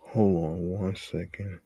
Hold on 1 second.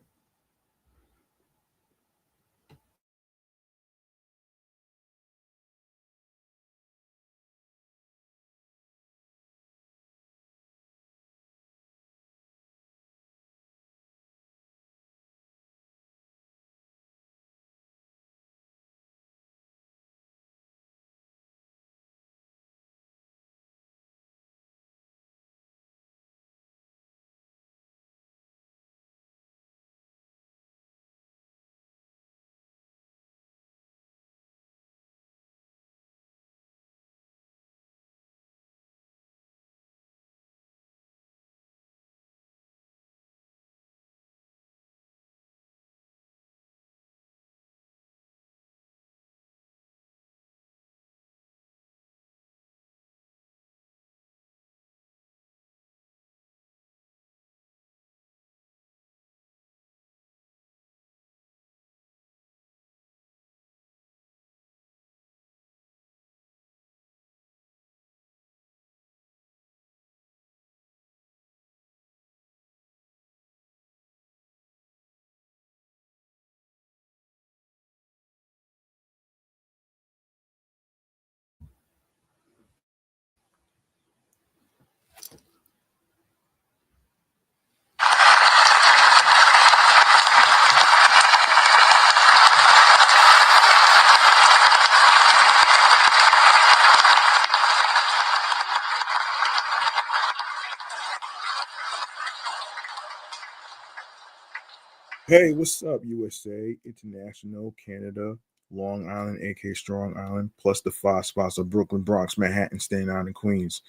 Hey, what's up, USA, International, Canada, Long Island, aka Strong Island, plus the 5 spots of Brooklyn, Bronx, Manhattan, Staten Island, Queens.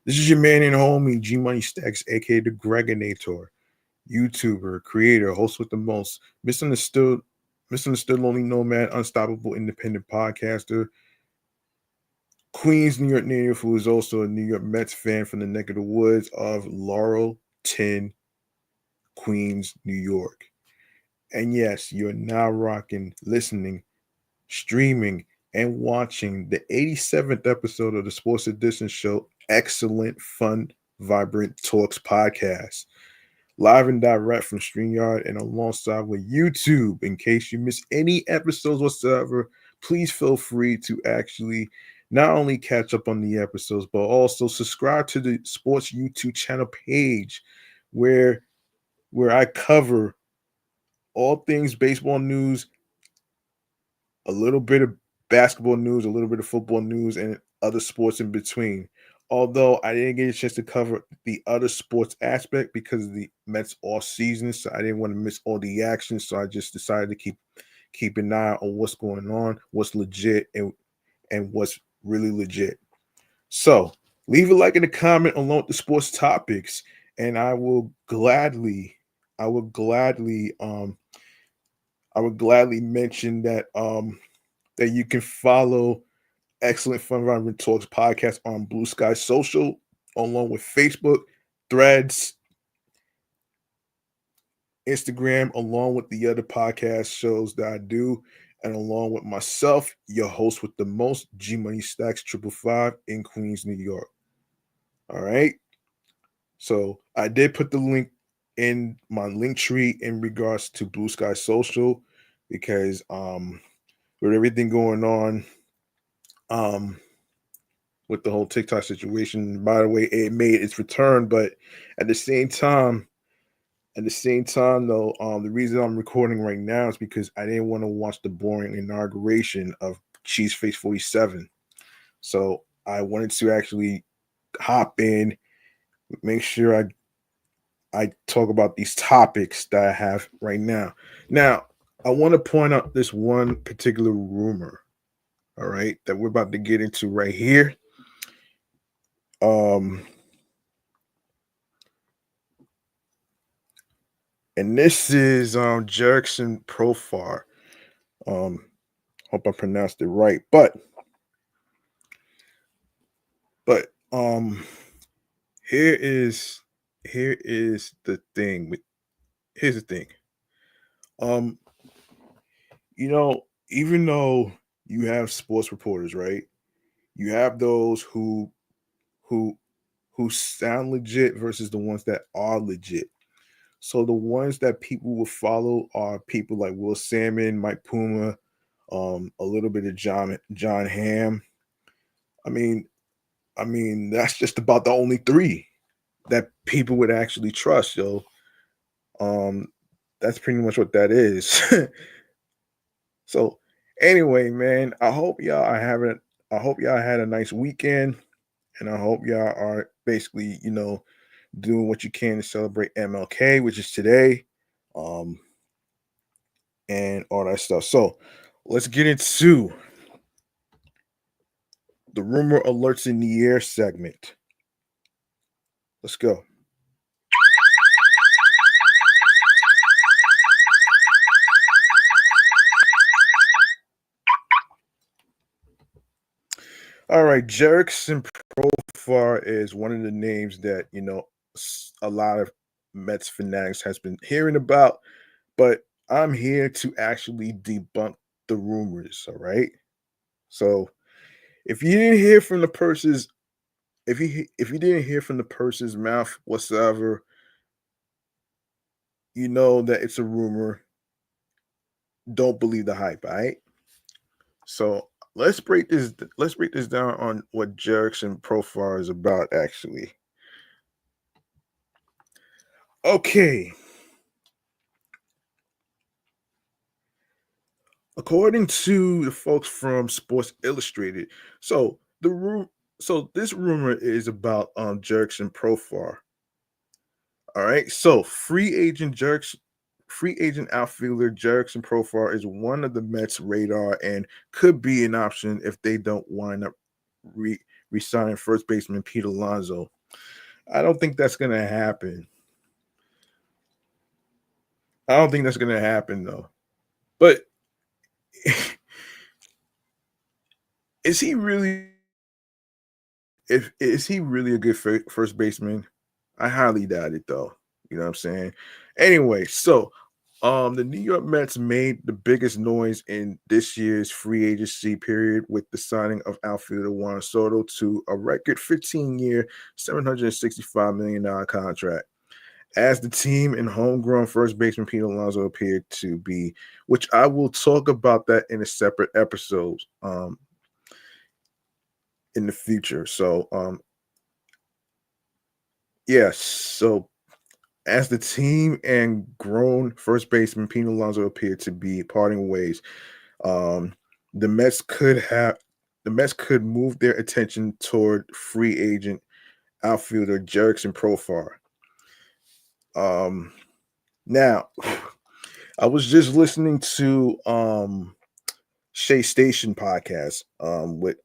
This is your man and homie, G Money Stacks, aka the Gregonator, YouTuber, creator, host with the most, misunderstood lonely nomad, unstoppable independent podcaster, Queens, New York native, who is also a New York Mets fan from the neck of the woods of Laurelton, Queens, New York. And yes, you're now rocking, listening, streaming, and watching the 87th episode of the Sports Edition show, Excellent Fun Vibrant Talks podcast. Live and direct from StreamYard and alongside with YouTube. In case you miss any episodes whatsoever, please feel free to actually not only catch up on the episodes, but also subscribe to the Sports YouTube channel page where I cover all things baseball news, a little bit of basketball news, a little bit of football news, and other sports in between. Although I didn't get a chance to cover the other sports aspect because of the Mets off season, so I didn't want to miss all the action. So I just decided to keep an eye on what's going on, what's legit, and what's really legit. So leave a like and a comment along with the sports topics, and I will gladly, I would gladly mention that you can follow Excellent Fun Environment Talks podcast on Blue Sky Social, along with Facebook, Threads, Instagram, along with the other podcast shows that I do, and along with myself, your host with the most, G Money Stacks 555 in Queens, New York. All right. So I did put the link in my link tree in regards to Blue Sky Social because with everything going on, um with the whole TikTok situation. By the way, it made its return, but at the same time, though, the reason I'm recording right now is because I didn't want to watch the boring inauguration of Cheeseface 47. So I wanted to actually hop in, make sure I talk about these topics that I have right now. Now, I want to point out this one particular rumor, all right, that we're about to get into right here. Um, and this is Jerkson Profar. Um, hope I pronounced it right, but here is here is the thing. Here's the thing. Um, even though you have sports reporters, right? You have those who who sound legit versus the ones that are legit. So the ones that people will follow are people like Will Salmon, Mike Puma, a little bit of John Hamm. I mean, that's just about the only three that people would actually trust, yo. Um, that's pretty much what that is. So anyway, man, I hope y'all had a nice weekend, and I hope y'all are basically, doing what you can to celebrate MLK, which is today. Um, and all that stuff. So let's get into the rumor alerts in the air segment. Let's go. All right, Jerickson Profar is one of the names that a lot of Mets fanatics has been hearing about, but I'm here to actually debunk the rumors. All right, so if you didn't hear from the person's if you didn't hear from the person's mouth whatsoever, you know that it's a rumor. Don't believe the hype, all right? So let's break this down on what Jerickson Profar is about actually. Okay. According to the folks from Sports Illustrated, so this rumor is about Jerickson Profar. All right. So free agent outfielder Jerickson Profar is one of the Mets' radar and could be an option if they don't wind up re-signing first baseman Pete Alonso. I don't think that's gonna happen. I don't think that's gonna happen though. But is he really if is he really a good first baseman? I highly doubt it though. You know what I'm saying? Anyway, so the New York Mets made the biggest noise in this year's free agency period with the signing of outfielder Juan Soto to a record 15-year, $765 million contract. As the team and homegrown first baseman Pete Alonso appeared to be, which I will talk about that in a separate episode in the future. So yes, so as the team and grown first baseman Pete Alonso appeared to be parting ways, um, the Mets could have the Mets could move their attention toward free agent outfielder Jerickson Profar. Now, I was just listening to Shea Station podcast with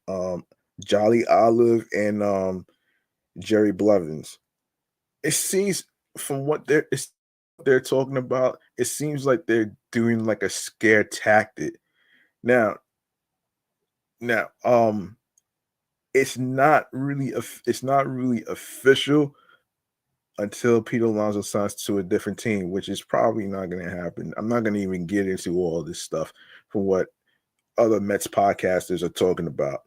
Jolly Olive and Jerry Blevins. It seems from what they're talking about, it seems like they're doing like a scare tactic. Now, now, it's not really official until Pete Alonso signs to a different team, which is probably not going to happen. I'm not going to even get into all this stuff for what other Mets podcasters are talking about.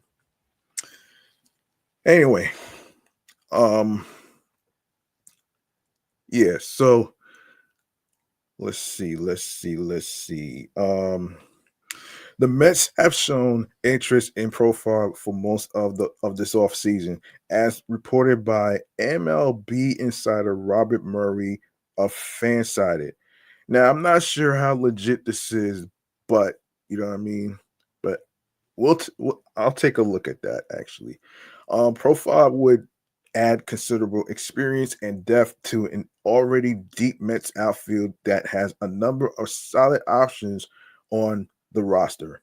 Anyway, um, yeah. So let's see. The Mets have shown interest in Profar for most of this offseason, as reported by MLB insider Robert Murray of Fansided. Now, I'm not sure how legit this is, but you know what I mean. But I'll take a look at that actually. Profile would add considerable experience and depth to an already deep Mets outfield that has a number of solid options on the roster.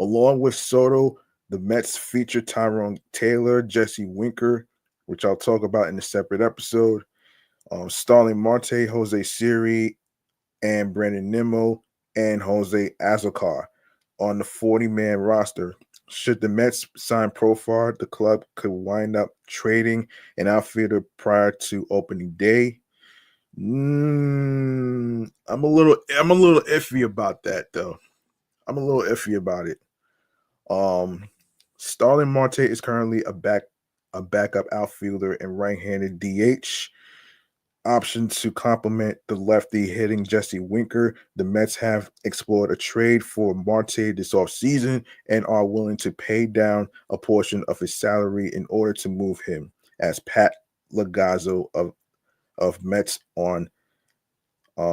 Along with Soto, the Mets feature Tyrone Taylor, Jesse Winker, which I'll talk about in a separate episode, Starling Marte, Jose Siri, and Brandon Nimmo, and Jose Azocar on the 40-man roster. Should the Mets sign Profar, the club could wind up trading an outfielder prior to opening day. I'm a little iffy about that though. I'm a little iffy about it. Starling Marte is currently a backup outfielder and right-handed DH. option to complement the lefty hitting Jesse Winker. The Mets have explored a trade for Marte this offseason and are willing to pay down a portion of his salary in order to move him, as Pat Lagazzo of Mets on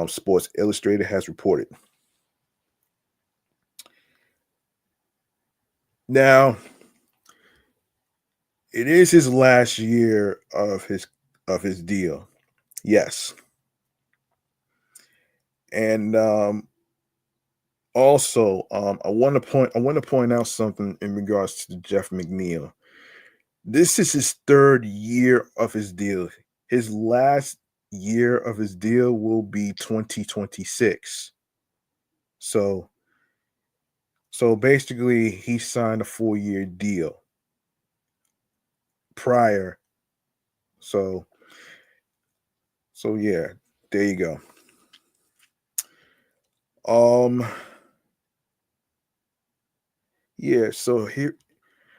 Sports Illustrated has reported. Now, it is his last year of his deal. Yes. And also, I want to point out something in regards to Jeff McNeil. This is his third year of his deal. His last year of his deal will be 2026. So basically, he signed a 4-year deal prior. So yeah, there you go. Yeah, so here.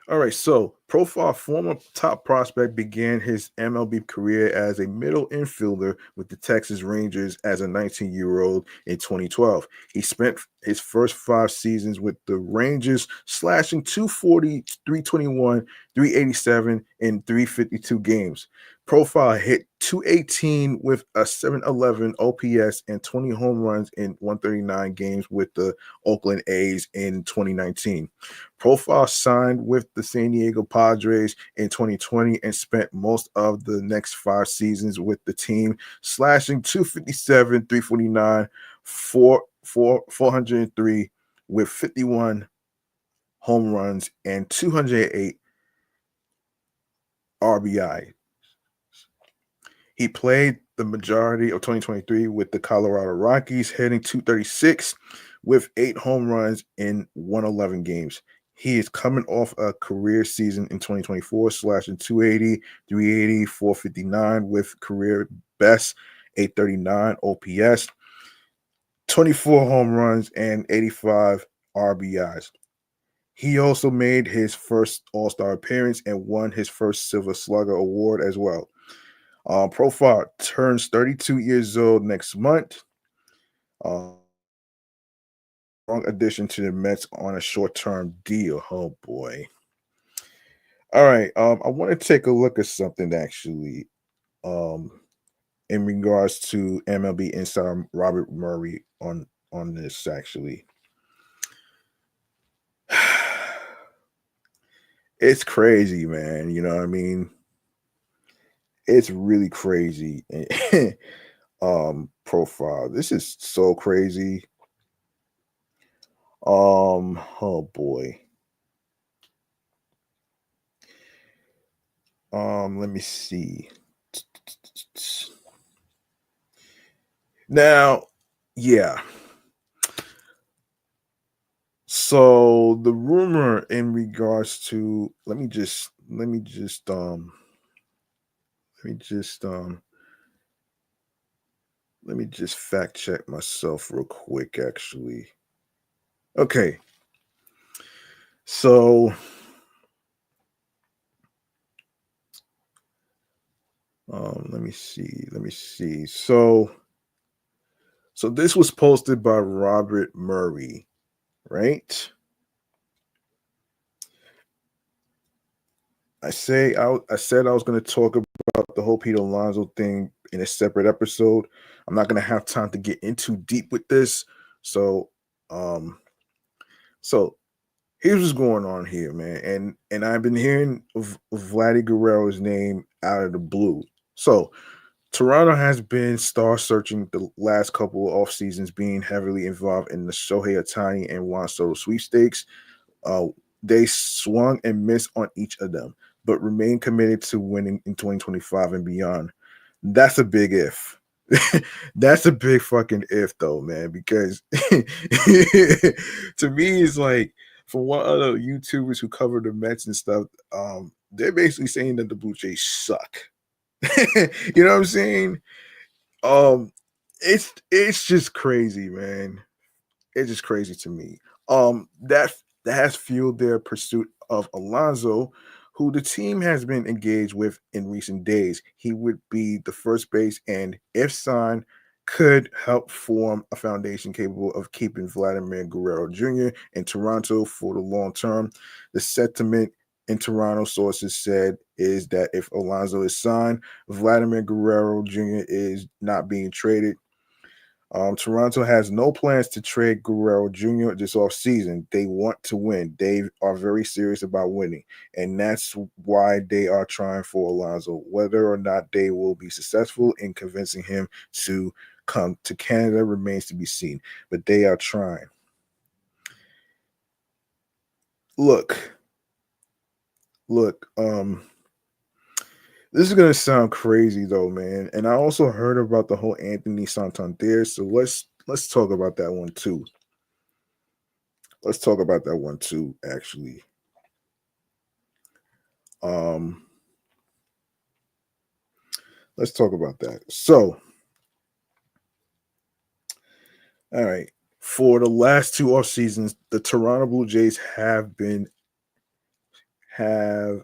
All right, so profile former top prospect began his MLB career as a middle infielder with the Texas Rangers as a 19-year-old in 2012. He spent his first 5 seasons with the Rangers, slashing 240, 321, 387 in 352 games. Profile hit 218 with a 711 OPS and 20 home runs in 139 games with the Oakland A's in 2019. Profile signed with the San Diego Padres in 2020 and spent most of the next 5 seasons with the team, slashing 257, 349, 403 with 51 home runs and 208 RBI. He played the majority of 2023 with the Colorado Rockies, hitting 236 with 8 home runs in 111 games. He is coming off a career season in 2024, slashing 280, 380, 459 with career best 839 OPS, 24 home runs, and 85 RBIs. He also made his first All-Star appearance and won his first Silver Slugger award as well. Profile turns 32 years old next month. Strong addition to the Mets on a short-term deal. Oh boy. All right. I want to take a look at something actually. In regards to MLB insider Robert Murray on this actually. It's crazy, man. You know what I mean? It's really crazy. Profile. This is so crazy. Oh boy. Let me see. Now, yeah. So the rumor in regards to let me just fact check myself real quick actually. Okay. So let me see. So this was posted by Robert Murray, right? I said I was going to talk about the whole Pete Alonso thing in a separate episode. I'm not going to have time to get into deep with this. So here's what's going on here, man. And I've been hearing of Vladdy Guerrero's name out of the blue. So Toronto has been star searching the last couple of off seasons, being heavily involved in the Shohei Ohtani and Juan Soto sweepstakes. They swung and missed on each of them, but remain committed to winning in 2025 and beyond. That's a big if. That's a big fucking if, though, man, because to me, it's like, from what other YouTubers who cover the Mets and stuff, they're basically saying that the Blue Jays suck. You know what I'm saying? It's just crazy, man. It's just crazy to me. That has fueled their pursuit of Alonso, who the team has been engaged with in recent days. He would be the first base, and if signed, could help form a foundation capable of keeping Vladimir Guerrero Jr. in Toronto for the long term. The sentiment in Toronto sources said is that if Alonso is signed, Vladimir Guerrero Jr. is not being traded. Toronto has no plans to trade Guerrero Jr. this offseason. They want to win. They are very serious about winning, and that's why they are trying for Alonso. Whether or not they will be successful in convincing him to come to Canada remains to be seen, but they are trying. Look, look, this is gonna sound crazy though, man. And I also heard about the whole Anthony Santander, so let's talk about that one too. Let's talk about that one too, actually. Um, let's talk about that. So, all right. For the last two off seasons, the Toronto Blue Jays have been as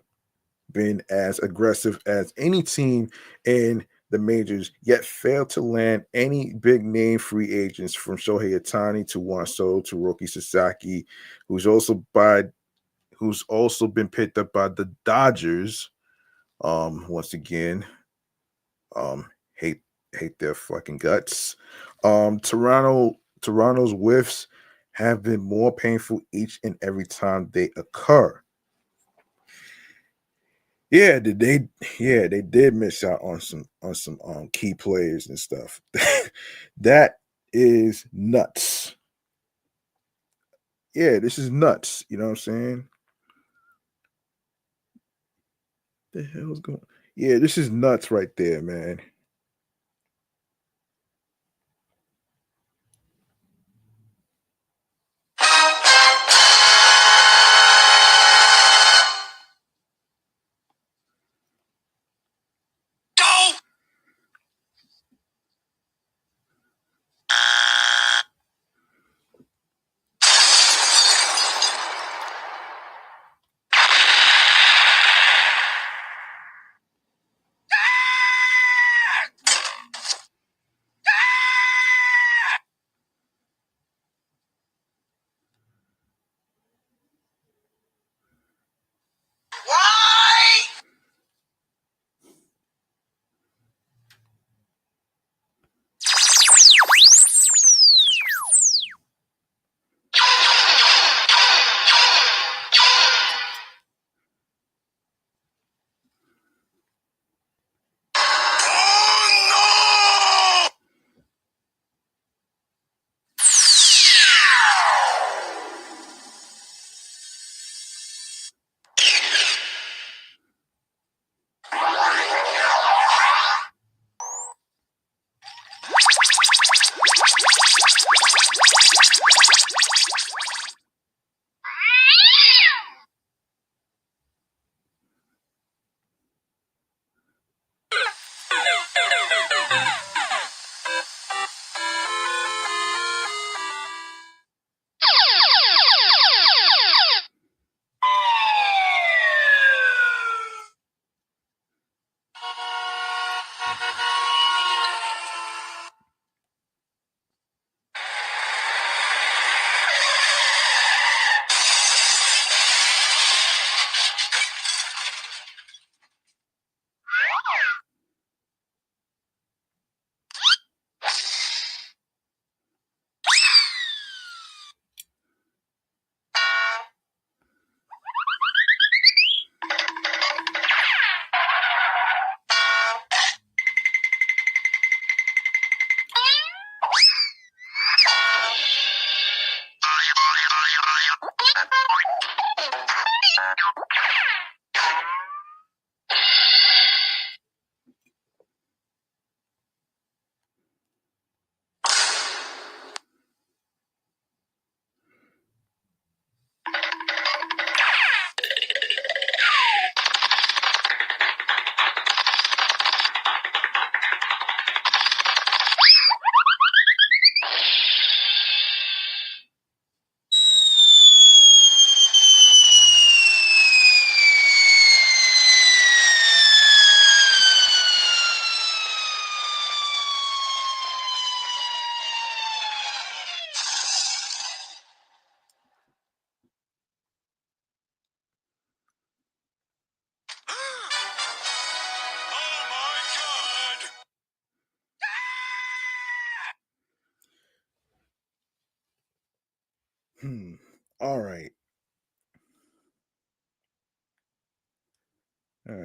aggressive as any team in the majors, yet failed to land any big name free agents from Shohei Ohtani to Juan Soto to Roki Sasaki, who's also been picked up by the Dodgers. Once again, um, hate hate their fucking guts. Toronto's whiffs have been more painful each and every time they occur. Yeah, they did miss out on some key players and stuff. That is nuts. Yeah, this is nuts. You know what I'm saying? The hell's going? Yeah, this is nuts right there, man.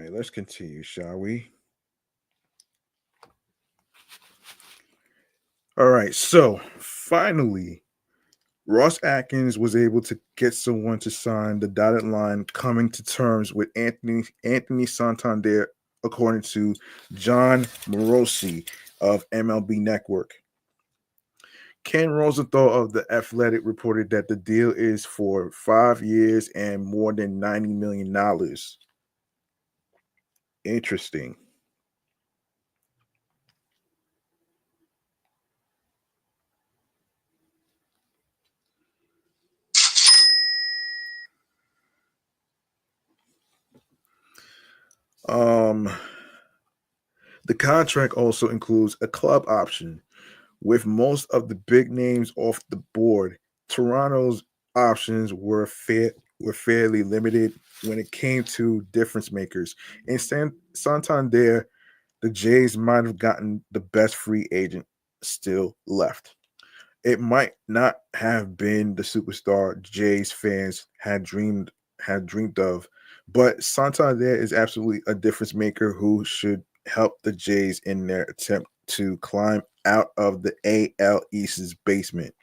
right, let's continue, shall we? All right, so finally, Ross Atkins was able to get someone to sign the dotted line, coming to terms with Anthony Santander, according to John Morosi of MLB Network. Ken Rosenthal of The Athletic reported that the deal is for 5 years and more than $90 million. Interesting. Um, the contract also includes a club option. With most of the big names off the board, Toronto's options were fairly limited when it came to difference makers. In Santander, the Jays might have gotten the best free agent still left. It might not have been the superstar Jays fans had dreamed of, but Santander is absolutely a difference maker who should help the Jays in their attempt to climb out of the AL East's basement.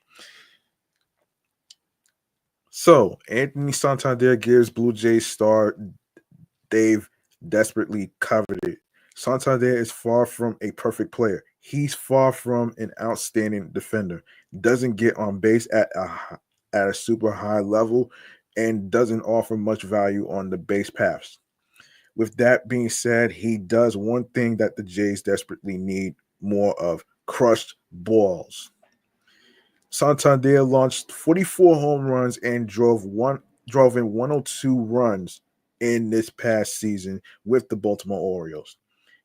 So Anthony Santander gives Blue Jays star they've desperately coveted. Santander is far from a perfect player. He's far from an outstanding defender. Doesn't get on base at a super high level and doesn't offer much value on the base paths. With that being said, he does one thing that the Jays desperately need more of: crushed balls. Santander launched 44 home runs and drove in 102 runs in this past season with the Baltimore Orioles.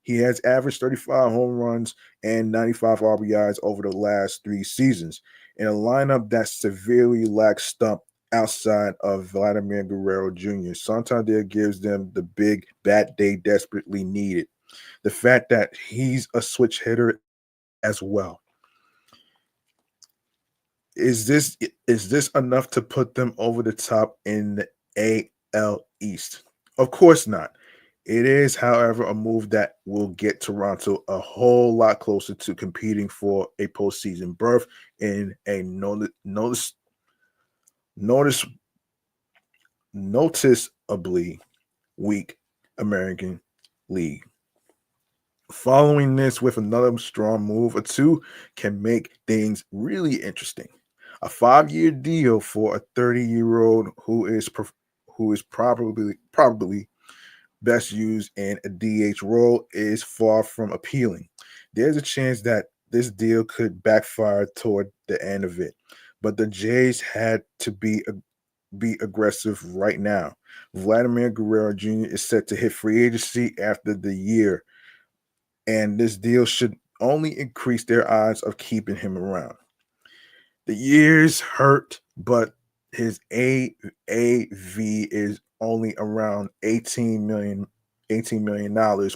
He has averaged 35 home runs and 95 RBIs over the last 3 seasons in a lineup that severely lacks stump outside of Vladimir Guerrero Jr. Santander gives them the big bat they desperately needed. The fact that he's a switch hitter as well. Is this enough to put them over the top in the AL East? Of course not. It is, however, a move that will get Toronto a whole lot closer to competing for a postseason berth in a notice, noticeably weak American League. Following this with another strong move or two can make things really interesting. A 5-year deal for a 30-year-old who is probably best used in a DH role is far from appealing. There's a chance that this deal could backfire toward the end of it, but the Jays had to be aggressive right now. Vladimir Guerrero Jr. is set to hit free agency after the year, and this deal should only increase their odds of keeping him around. The years hurt, but his AAV is only around $18 million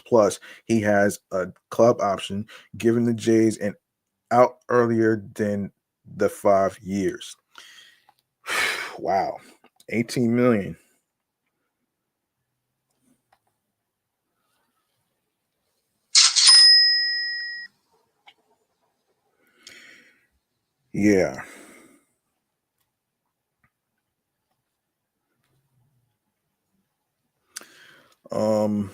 plus. He has a club option, giving the Jays an out earlier than the 5 years. Wow, 18 million. Yeah. Um,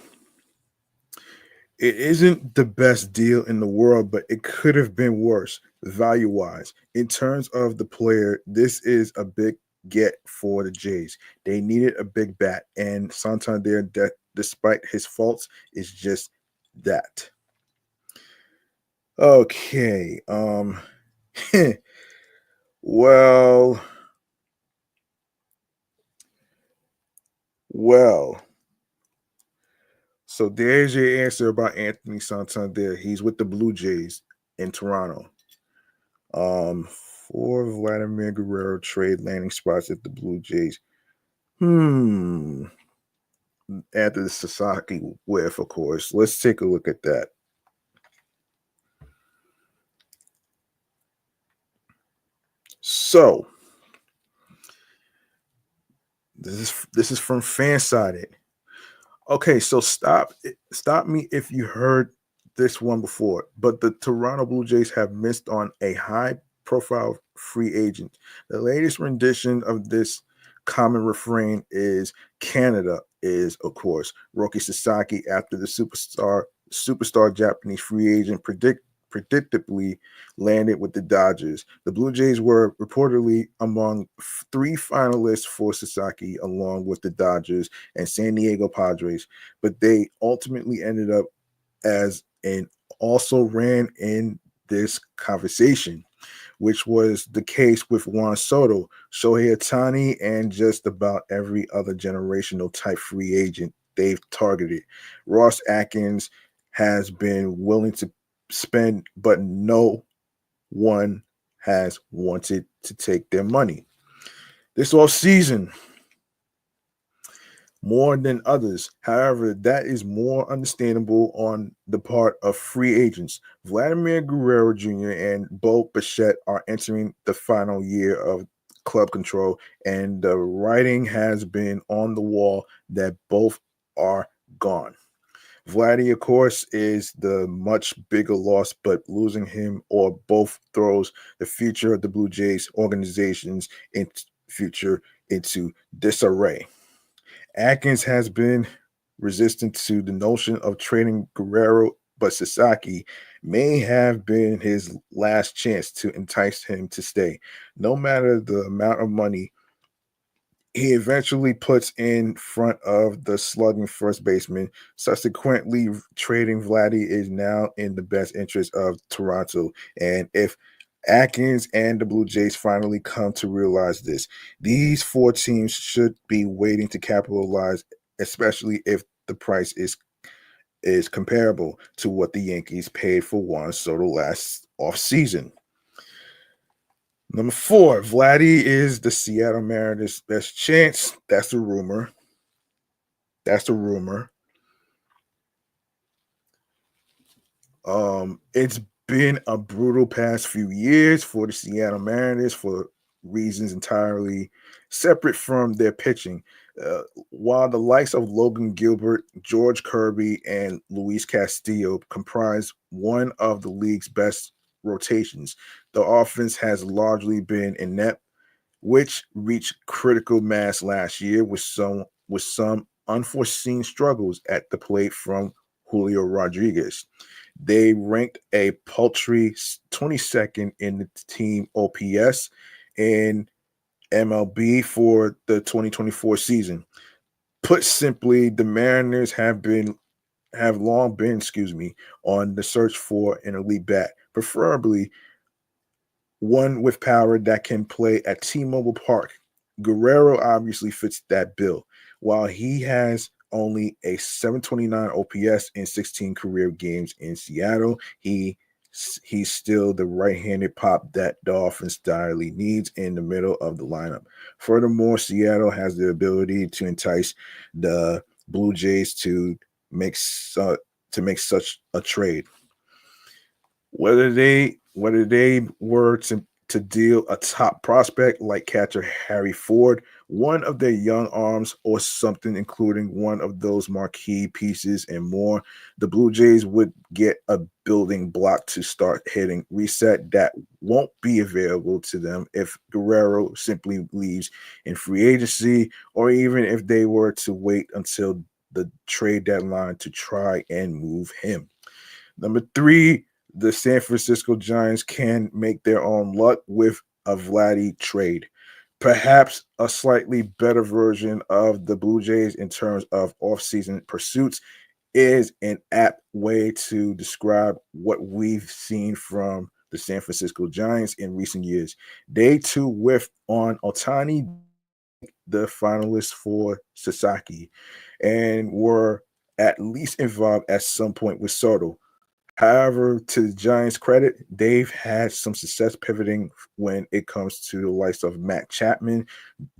it isn't the best deal in the world, but it could have been worse value wise. In terms of the player, this is a big get for the Jays. They needed a big bat, and Santander, despite his faults, is just that. Okay. Well, well. So there's your answer about Anthony Santander. He's with the Blue Jays in Toronto. For Vladimir Guerrero trade landing spots at the Blue Jays. Hmm. After the Sasaki whiff, of course. Let's take a look at that. So this is from Fansided. Okay, so stop me if you heard this one before, but the Toronto Blue Jays have missed on a high profile free agent. The latest rendition of this common refrain is Canada is, of course, Roki Sasaki after the superstar Japanese free agent predictably landed with the Dodgers. The Blue Jays were reportedly among three finalists for Sasaki along with the Dodgers and San Diego Padres, but they ultimately ended up as and also ran in this conversation, which was the case with Juan Soto, Shohei Ohtani, and just about every other generational type free agent they've targeted. Ross Atkins has been willing to spend, but no one has wanted to take their money. This off season, more than others. However, that is more understandable on the part of free agents. Vladimir Guerrero Jr. and Bo Bichette are entering the final year of club control, and the writing has been on the wall that both are gone. Vladdy, of course, is the much bigger loss, but losing him or both throws the future of the Blue Jays organizations in future into disarray. Atkins has been resistant to the notion of trading Guerrero, but Sasaki may have been his last chance to entice him to stay. No matter the amount of money he eventually puts in front of the slugging first baseman. Subsequently, trading Vladdy is now in the best interest of Toronto. And if Atkins and the Blue Jays finally come to realize this, these four teams should be waiting to capitalize, especially if the price is comparable to what the Yankees paid for Juan Soto last offseason. Number four, Vladdy is the Seattle Mariners' best chance. That's the rumor. That's the rumor. It's been a brutal past few years for the Seattle Mariners for reasons entirely separate from their pitching. Uh, while the likes of Logan Gilbert, George Kirby, and Luis Castillo comprise one of the league's best rotations, the offense has largely been inept, which reached critical mass last year with some unforeseen struggles at the plate from Julio Rodriguez. They ranked a paltry 22nd in the team OPS in MLB for the 2024 season. Put simply, the Mariners have long been, on the search for an elite bat, preferably one with power that can play at T-Mobile Park. Guerrero obviously fits that bill. While he has only a 729 OPS in 16 career games in Seattle, he's still the right-handed pop that the offense direly needs in the middle of the lineup. Furthermore, Seattle has the ability to entice the Blue Jays to make such a trade. Whether they were to deal a top prospect like catcher Harry Ford, one of their young arms, or something, including one of those marquee pieces and more, the Blue Jays would get a building block to start hitting reset that won't be available to them if Guerrero simply leaves in free agency, or even if they were to wait until the trade deadline to try and move him. Number three, the San Francisco Giants can make their own luck with a Vladdy trade. Perhaps a slightly better version of the Blue Jays in terms of offseason pursuits is an apt way to describe what we've seen from the San Francisco Giants in recent years. They too whiffed on Otani, the finalists for Sasaki, and were at least involved at some point with Soto. However, to the Giants' credit, they've had some success pivoting when it comes to the likes of Matt Chapman,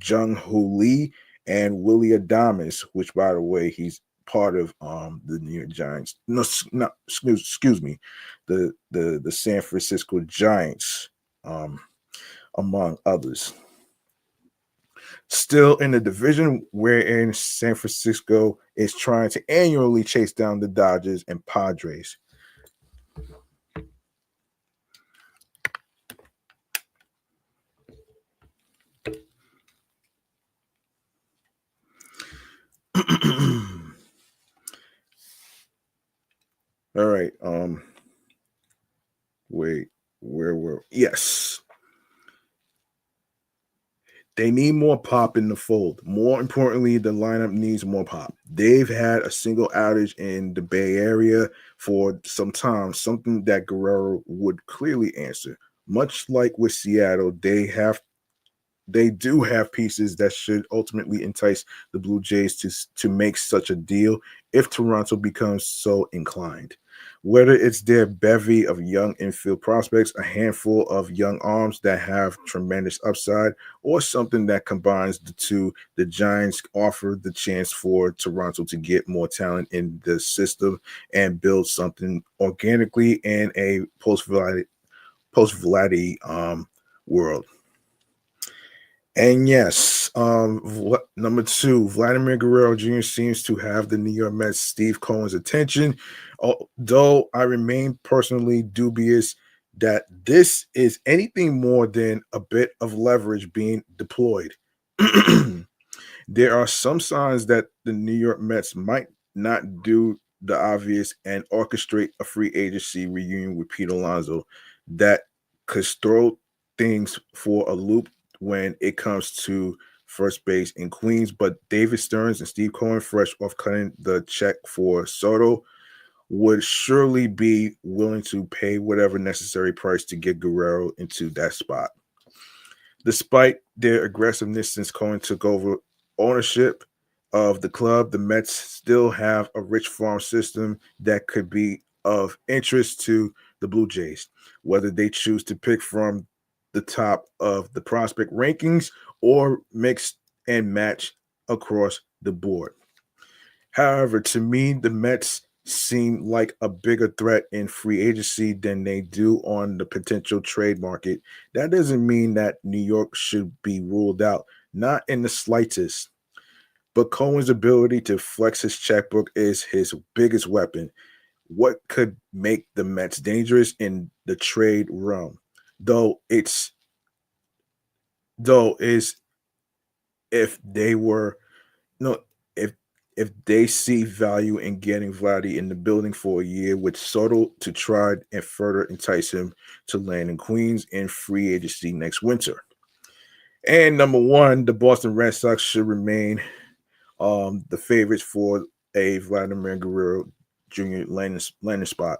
Jung Hoo Lee, and Willie Adames, which, by the way, he's part of the New York Giants. No, not excuse me, the San Francisco Giants, among others. Still in the division wherein San Francisco is trying to annually chase down the Dodgers and Padres. All right. Wait, where were yes. They need more pop in the fold. More importantly, the lineup needs more pop. They've had a single outage in the Bay Area for some time, something that Guerrero would clearly answer. Much like with Seattle, they do have pieces that should ultimately entice the Blue Jays to make such a deal if Toronto becomes so inclined. Whether it's their bevy of young infield prospects, a handful of young arms that have tremendous upside, or something that combines the two, the Giants offer the chance for Toronto to get more talent in the system and build something organically in a post-Vladdy world. And yes, number two, Vladimir Guerrero Jr. seems to have the New York Mets Steve Cohen's attention, although I remain personally dubious that this is anything more than a bit of leverage being deployed. There are some signs that the New York Mets might not do the obvious and orchestrate a free agency reunion with Pete Alonso that could throw things for a loop when it comes to first base in Queens. But David Stearns and Steve Cohen, fresh off cutting the check for Soto, would surely be willing to pay whatever necessary price to get Guerrero into that spot. Despite their aggressiveness since Cohen took over ownership of the club, the Mets still have a rich farm system that could be of interest to the Blue Jays, whether they choose to pick from the top of the prospect rankings or mix and match across the board. However, to me, the Mets seem like a bigger threat in free agency than they do on the potential trade market. That doesn't mean that New York should be ruled out, not in the slightest. But Cohen's ability to flex his checkbook is his biggest weapon. What could make the Mets dangerous in the trade realm? Though is if they were no if they see value in getting Vladdy in the building for a year with Soto to try and further entice him to land in Queens in free agency next winter. And number one, the Boston Red Sox should remain the favorites for a Vladimir Guerrero Jr. landing spot.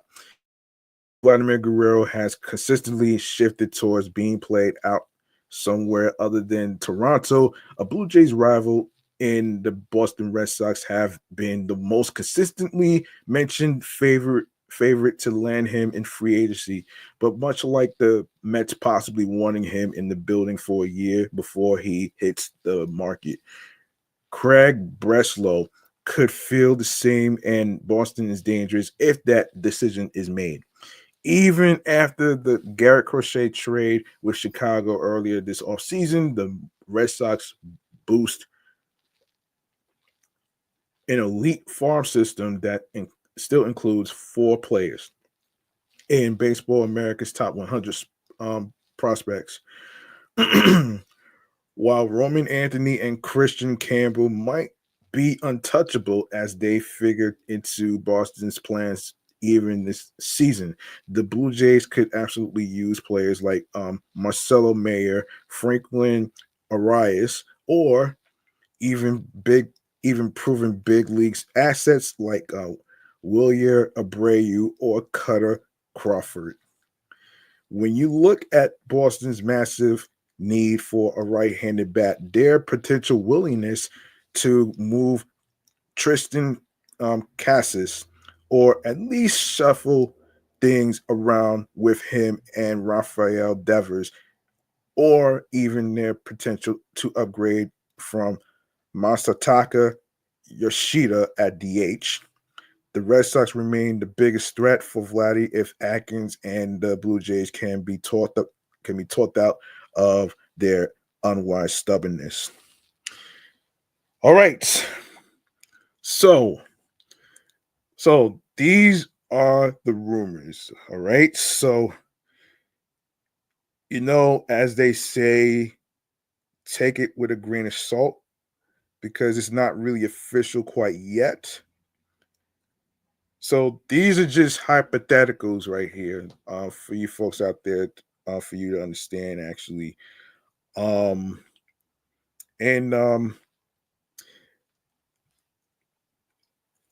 Vladimir Guerrero has consistently shifted towards being played out somewhere other than Toronto. A Blue Jays rival in the Boston Red Sox have been the most consistently mentioned favorite to land him in free agency. But much like the Mets possibly wanting him in the building for a year before he hits the market, Craig Breslow could feel the same, and Boston is dangerous if that decision is made. Even after the Garrett Crochet trade with Chicago earlier this offseason, the Red Sox boost an elite farm system that still includes 4 players in Baseball America's top 100 prospects. While Roman Anthony and Christian Campbell might be untouchable as they figured into Boston's plans even this season, the Blue Jays could absolutely use players like Marcelo Mayer, Franklin Arias, or even proven big leagues assets like Wilyer Abreu or Cutter Crawford. When you look at Boston's massive need for a right-handed bat, their potential willingness to move Tristan Cassis, or at least shuffle things around with him and Rafael Devers, or even their potential to upgrade from Masataka Yoshida at DH. The Red Sox remain the biggest threat for Vladdy if Atkins and the Blue Jays can be talked out of their unwise stubbornness. All right. So, so these are the rumors. All right. So, as they say, take it with a grain of salt because it's not really official quite yet. So these are just hypotheticals right here, for you folks out there, for you to understand actually. Um, and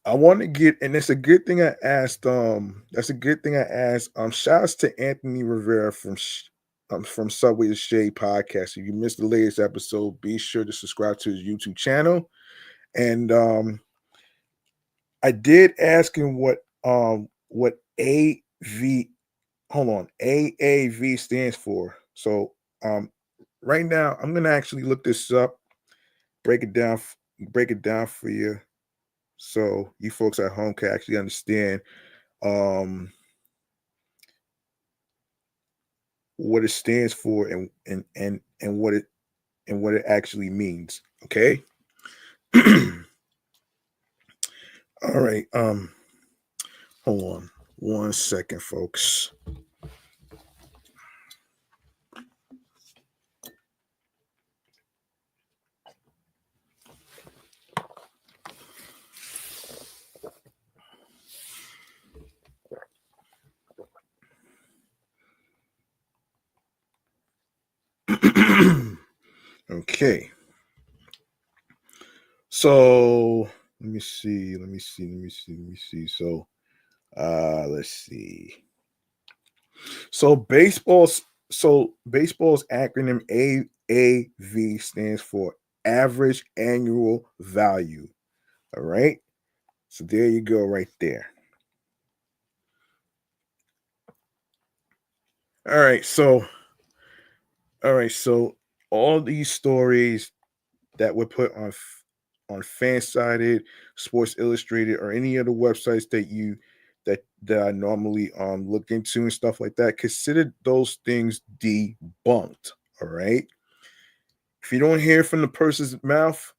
I want to get, and it's a good thing I asked. That's a good thing I asked. Shouts to Anthony Rivera from Subway to Shade podcast. If you missed the latest episode, be sure to subscribe to his YouTube channel. And I did ask him what AV hold on, AAV stands for. So right now I'm gonna actually look this up, break it down, break it down for you, so you folks at home can actually understand um what it stands for and what it actually means. Okay. All right. Hold on one second, folks. Okay. So let me see. So let's see. So baseball's acronym AAV stands for average annual value. All right. So there you go, right there. All right. So all these stories that were put on Fansided, Sports Illustrated, or any other websites that I normally look into and stuff like that, consider those things debunked. All right. If you don't hear from the person's mouth,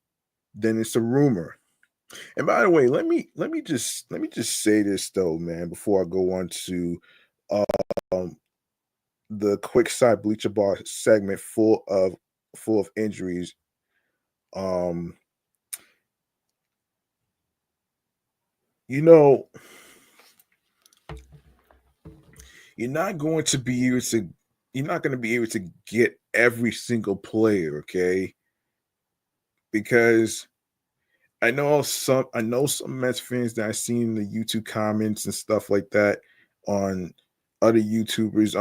then it's a rumor. And by the way, let me just say this though, man, before I go on to um the quick side bleacher bar segment full of injuries. Um, you know, you're not going to be able to you're not going to be able to get every single player, okay? Because I know some Mets fans that I've seen in the YouTube comments and stuff like that on other YouTubers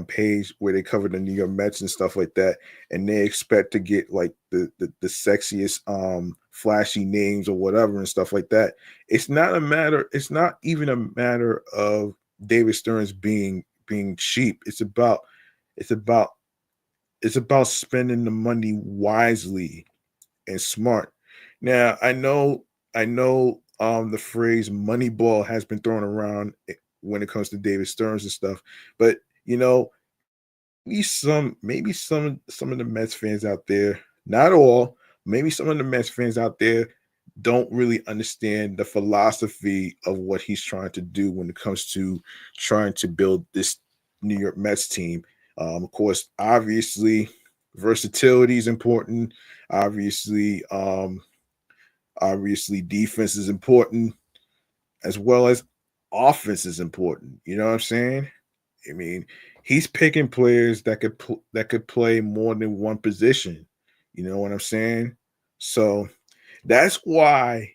page where they cover the New York Mets and stuff like that, and they expect to get like the sexiest flashy names or whatever and stuff like that. It's not even a matter of David Stearns being cheap. It's about it's about spending the money wisely and smart. Now, I know the phrase "Moneyball" has been thrown around when it comes to David Stearns and stuff, but maybe some of the Mets fans out there, not all, maybe some of the Mets fans out there don't really understand the philosophy of what he's trying to do when it comes to trying to build this New York Mets team. Of course, versatility is important. Obviously, obviously, defense is important as well as offense is important. You know what I'm saying? I mean, he's picking players that could play more than one position. You know what I'm saying? So that's why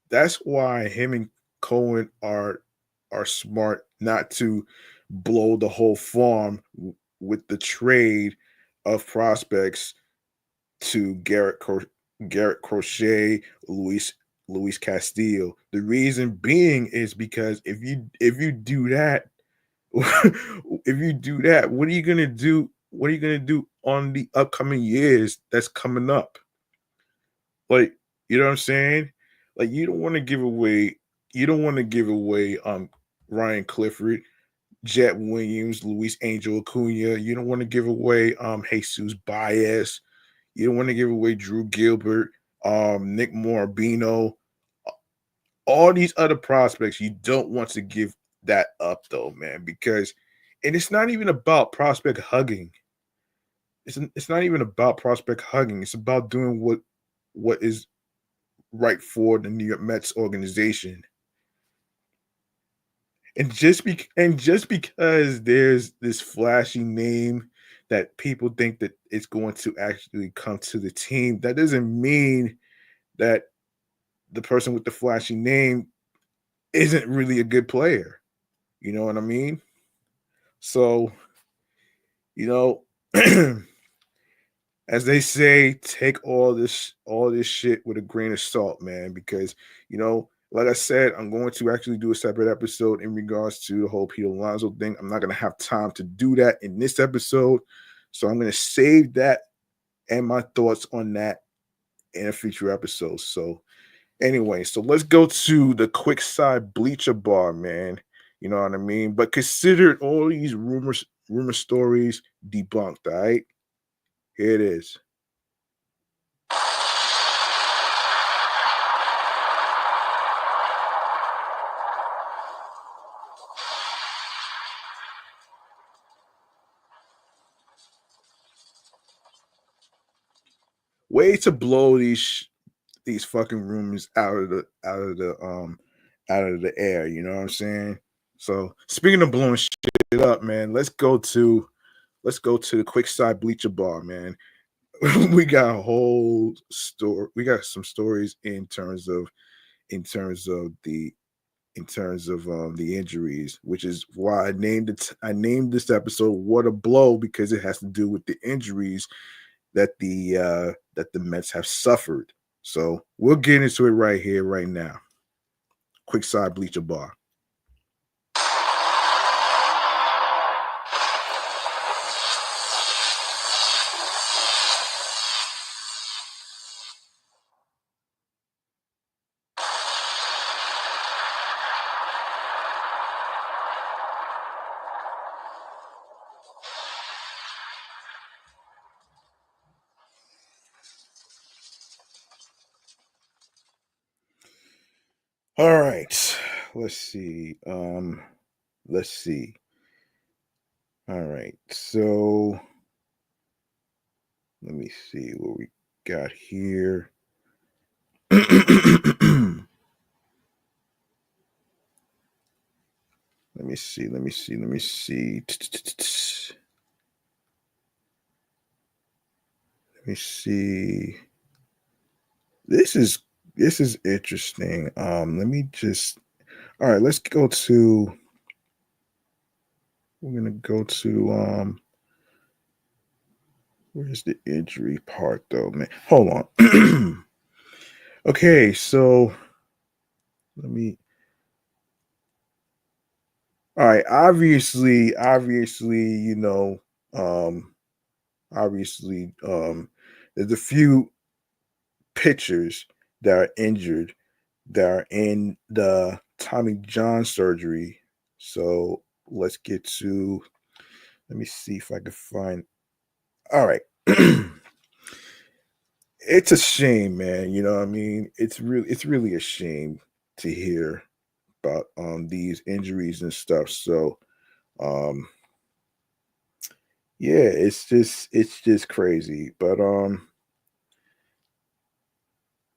that's why him and Cohen are smart not to blow the whole farm with the trade of prospects to Garrett Crochet, Luis Castillo. The reason being is because if you do that, if you do that, what are you gonna do? What are you gonna do on the upcoming years that's coming up? Like, you know what I'm saying? Like, you don't want to give away Ryan Clifford, Jett Williams, Luis Angel Acuna. You don't want to give away Jesus Baez. You don't want to give away Drew Gilbert, Nick Morabino, all these other prospects. You don't want to give that up though, man, because and it's not even about prospect hugging. It's not even about prospect hugging. It's about doing what is right for the New York Mets organization. And just because there's this flashy name that people think that it's going to actually come to the team, that doesn't mean that the person with the flashy name isn't really a good player. You know what I mean? So, you know, as they say, take all this shit with a grain of salt, man, because like I said, I'm going to actually do a separate episode in regards to the whole Peter Alonso thing. I'm not going to have time to do that in this episode, so I'm going to save that and my thoughts on that in a future episode. So anyway, so let's go to the quick side bleacher bar, man. You know what I mean? But consider all these rumor stories debunked. All right, here it is. Way to blow these fucking rumors out of the air. You know what I'm saying? So speaking of blowing shit up, man, let's go to the quick side bleacher bar, man. We got a whole story. We got some stories in terms of the injuries, which is why I named this episode "What a Blow" because it has to do with the injuries that the Mets have suffered. So we'll get into it right here, right now. Quick side bleacher bar. All right. Let's see. Let's see. All right. So let me see what we got here. Let me see. Let me see. Let me see. Let me see. This is interesting. Let me just. All right. Let's go to. We're gonna go to. Where's the injury part though, man? Hold on. Okay, so let me. All right, obviously, um, there's a few pitchers that are injured that are in the Tommy John surgery. So let's get to. Let me see if I can find. All right. It's a shame, man. You know what I mean? It's really a shame to hear about these injuries and stuff. So um yeah, it's just crazy. But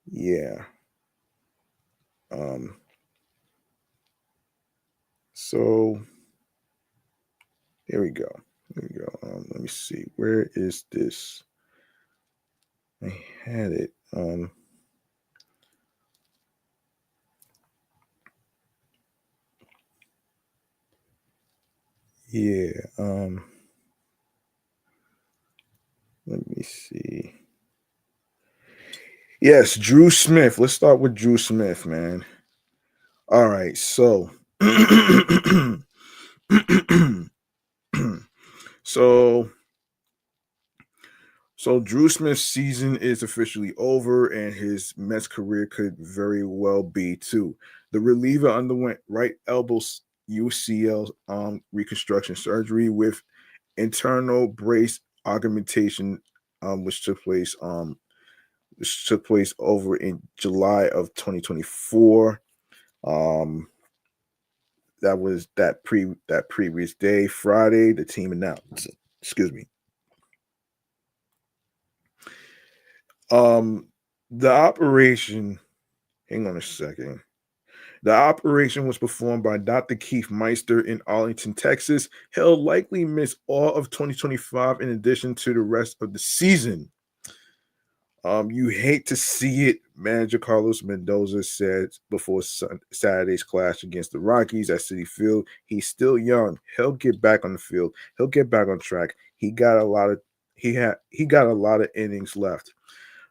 yeah. Um so here we go. Here we go. Let me see. Where is this? I had it. Yeah, let me see. Yes, Drew Smith. Let's start with Drew Smith, man. All right, so so Drew Smith's season is officially over, and his Mets career could very well be too. The reliever underwent right elbow UCL reconstruction surgery with internal brace augmentation which took place over in July of 2024. Um, that was that previous day, Friday. The team announced. Excuse me. The operation. Hang on a second. The operation was performed by Dr. Keith Meister in Arlington, Texas. He'll likely miss all of 2025 in addition to the rest of the season. You hate to see it, manager Carlos Mendoza said before Saturday's clash against the Rockies at Citi Field. He's still young. He'll get back on the field. He'll get back on track. He got a lot of innings left.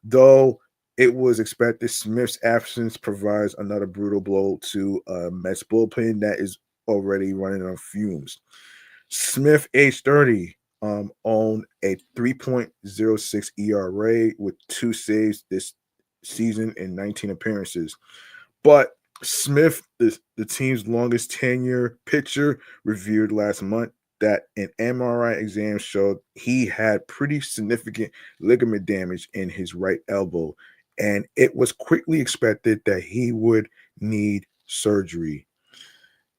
Though it was expected, Smith's absence provides another brutal blow to Mets bullpen that is already running on fumes. Smith, age 30, owned a 3.06 ERA with 2 saves this season in 19 appearances. But Smith, the team's longest tenure pitcher, revealed last month that an MRI exam showed he had pretty significant ligament damage in his right elbow, and it was quickly expected that he would need surgery.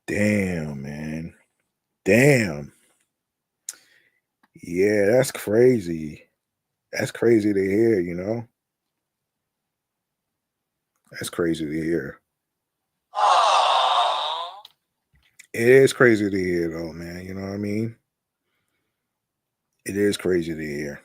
Damn, man. Damn. Yeah, that's crazy. That's crazy to hear, you know? That's crazy to hear. It is crazy to hear, though, man. You know what I mean? It is crazy to hear.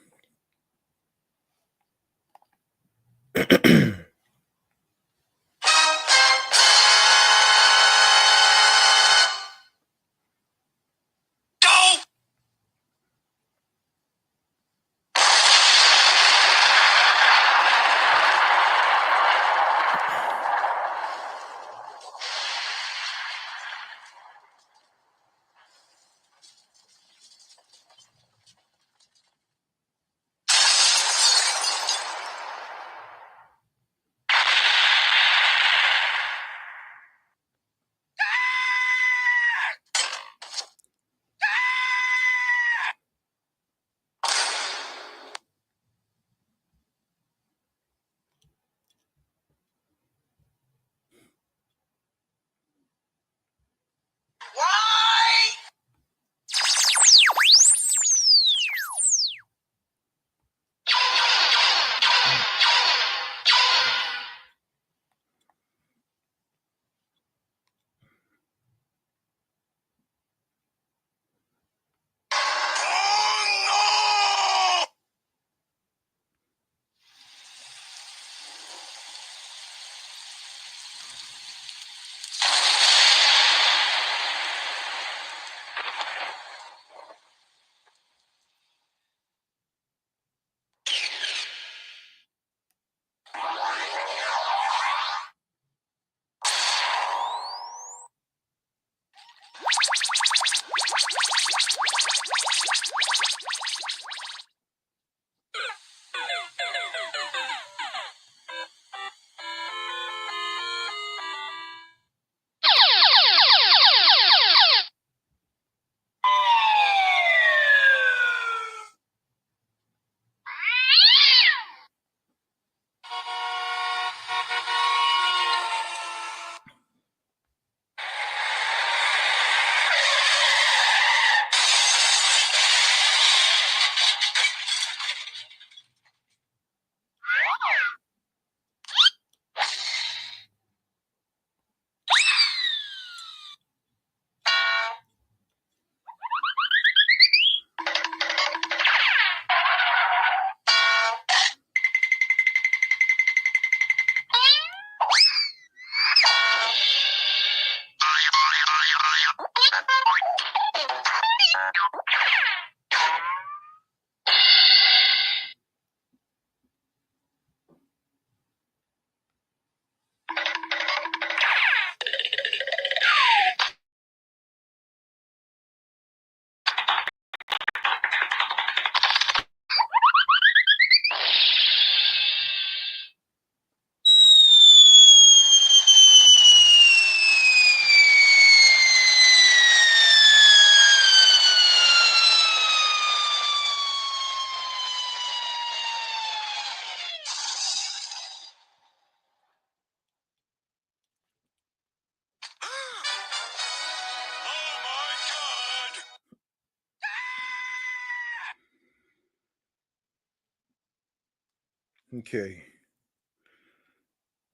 Okay.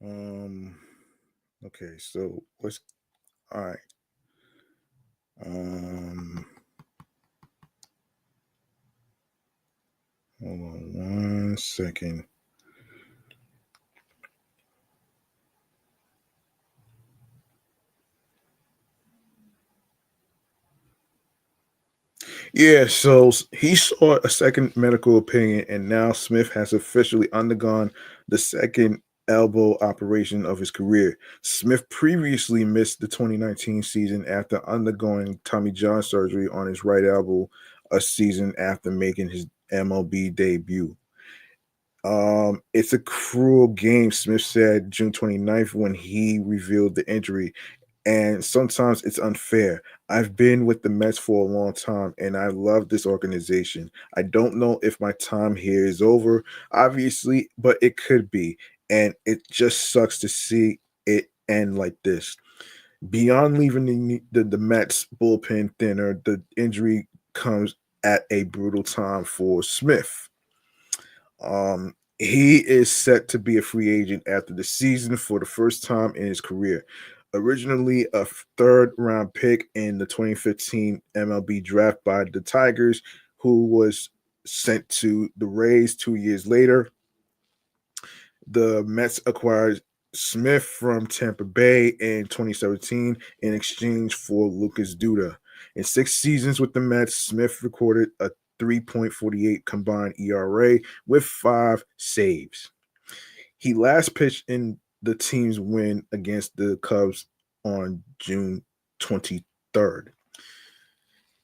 Um. Okay. So what's all right? Um. Hold on 1 second. Yeah, so he sought a second medical opinion, and now Smith has officially undergone the second elbow operation of his career. Smith previously missed the 2019 season after undergoing Tommy John surgery on his right elbow a season after making his MLB debut. It's a cruel game, Smith said June 29th when he revealed the injury. And sometimes it's unfair. I've been with the Mets for a long time and I love this organization. I don't know if my time here is over, obviously, but it could be. And it just sucks to see it end like this. Beyond leaving the Mets bullpen thinner, the injury comes at a brutal time for Smith. He is set to be a free agent after the season for the first time in his career. Originally a third round pick in the 2015 MLB draft by the Tigers, who was sent to the Rays 2 years later. The Mets acquired Smith from Tampa Bay in 2017 in exchange for Lucas Duda. In 6 seasons with the Mets, Smith recorded a 3.48 combined ERA with 5 saves. He last pitched in the team's win against the Cubs on June 23rd.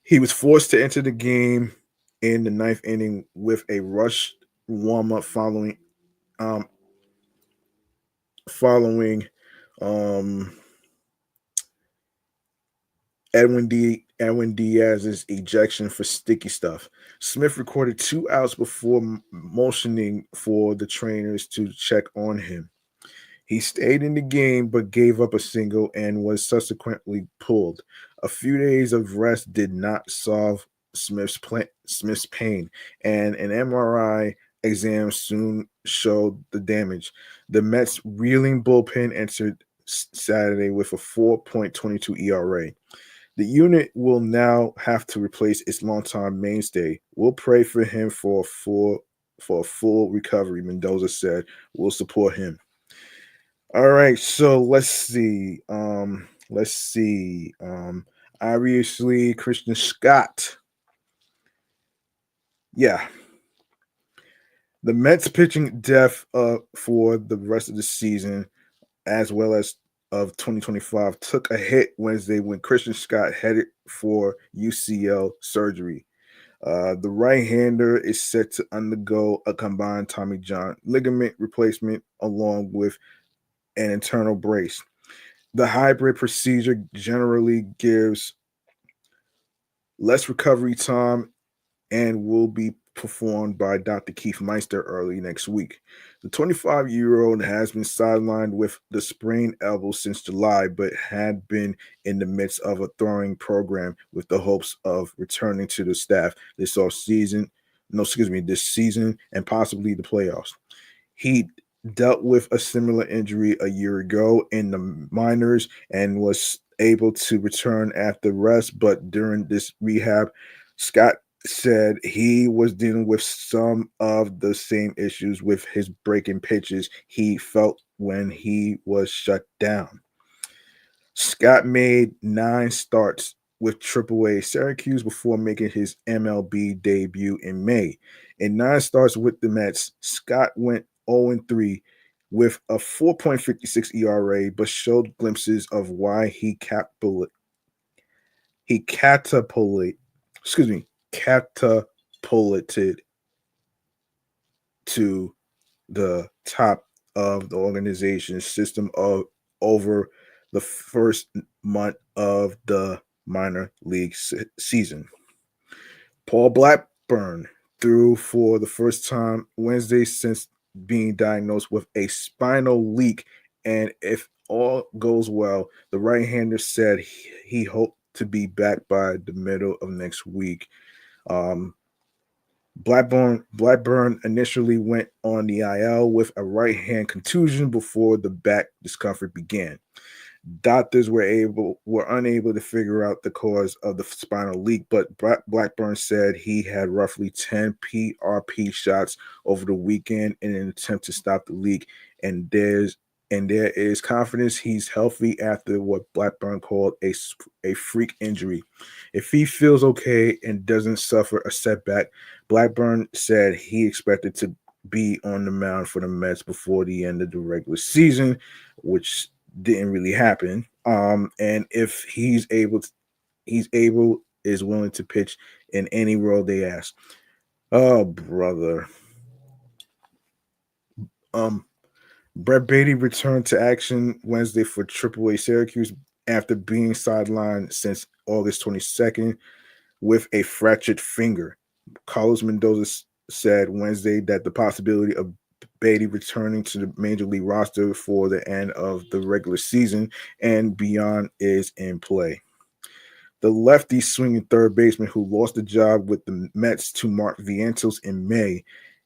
He was forced to enter the game in the ninth inning with a rush warm-up um, following um, Edwin Diaz's ejection for sticky stuff. Smith recorded 2 outs before motioning for the trainers to check on him. He stayed in the game but gave up a single and was subsequently pulled. A few days of rest did not solve Smith's pain, and an MRI exam soon showed the damage. The Mets' reeling bullpen entered Saturday with a 4.22 ERA. The unit will now have to replace its longtime mainstay. We'll pray for him for a full recovery, Mendoza said. We'll support him. All right, so let's see. Obviously, Christian Scott. Yeah, the Mets pitching depth for the rest of the season, as well as of 2025, took a hit Wednesday when Christian Scott headed for UCL surgery. The right-hander is set to undergo a combined Tommy John ligament replacement along with an internal brace. The hybrid procedure generally gives less recovery time and will be performed by Dr. Keith Meister early next week. The 25-year-old has been sidelined with the sprained elbow since July, but had been in the midst of a throwing program with the hopes of returning to the staff this season and possibly the playoffs. He dealt with a similar injury a year ago in the minors and was able to return after rest, but during this rehab, Scott said he was dealing with some of the same issues with his breaking pitches he felt when he was shut down. Scott made 9 starts with AAA Syracuse before making his MLB debut in May. In 9 starts with the Mets, Scott went 0-3 with a 4.56 ERA, but showed glimpses of why he catapulted to the top of the organization's system of over the first month of the minor league season. Paul Blackburn threw for the first time Wednesday since being diagnosed with a spinal leak, and if all goes well, the right-hander said he hoped to be back by the middle of next week. Um, Blackburn initially went on the IL with a right hand contusion before the back discomfort began. Doctors were unable to figure out the cause of the spinal leak, but Blackburn said he had roughly 10 PRP shots over the weekend in an attempt to stop the leak, and there is confidence he's healthy after what Blackburn called a freak injury. If he feels okay and doesn't suffer a setback, Blackburn said he expected to be on the mound for the Mets before the end of the regular season, which didn't really happen. And if he's able is willing to pitch in any role they ask. Oh brother. Um Brett Beatty returned to action Wednesday for AAA Syracuse after being sidelined since August 22nd with a fractured finger. Carlos Mendoza said Wednesday that the possibility of Beatty returning to the major league roster for the end of the regular season and beyond is in play. The lefty swinging third baseman who lost the job with the Mets to Mark Vientos in May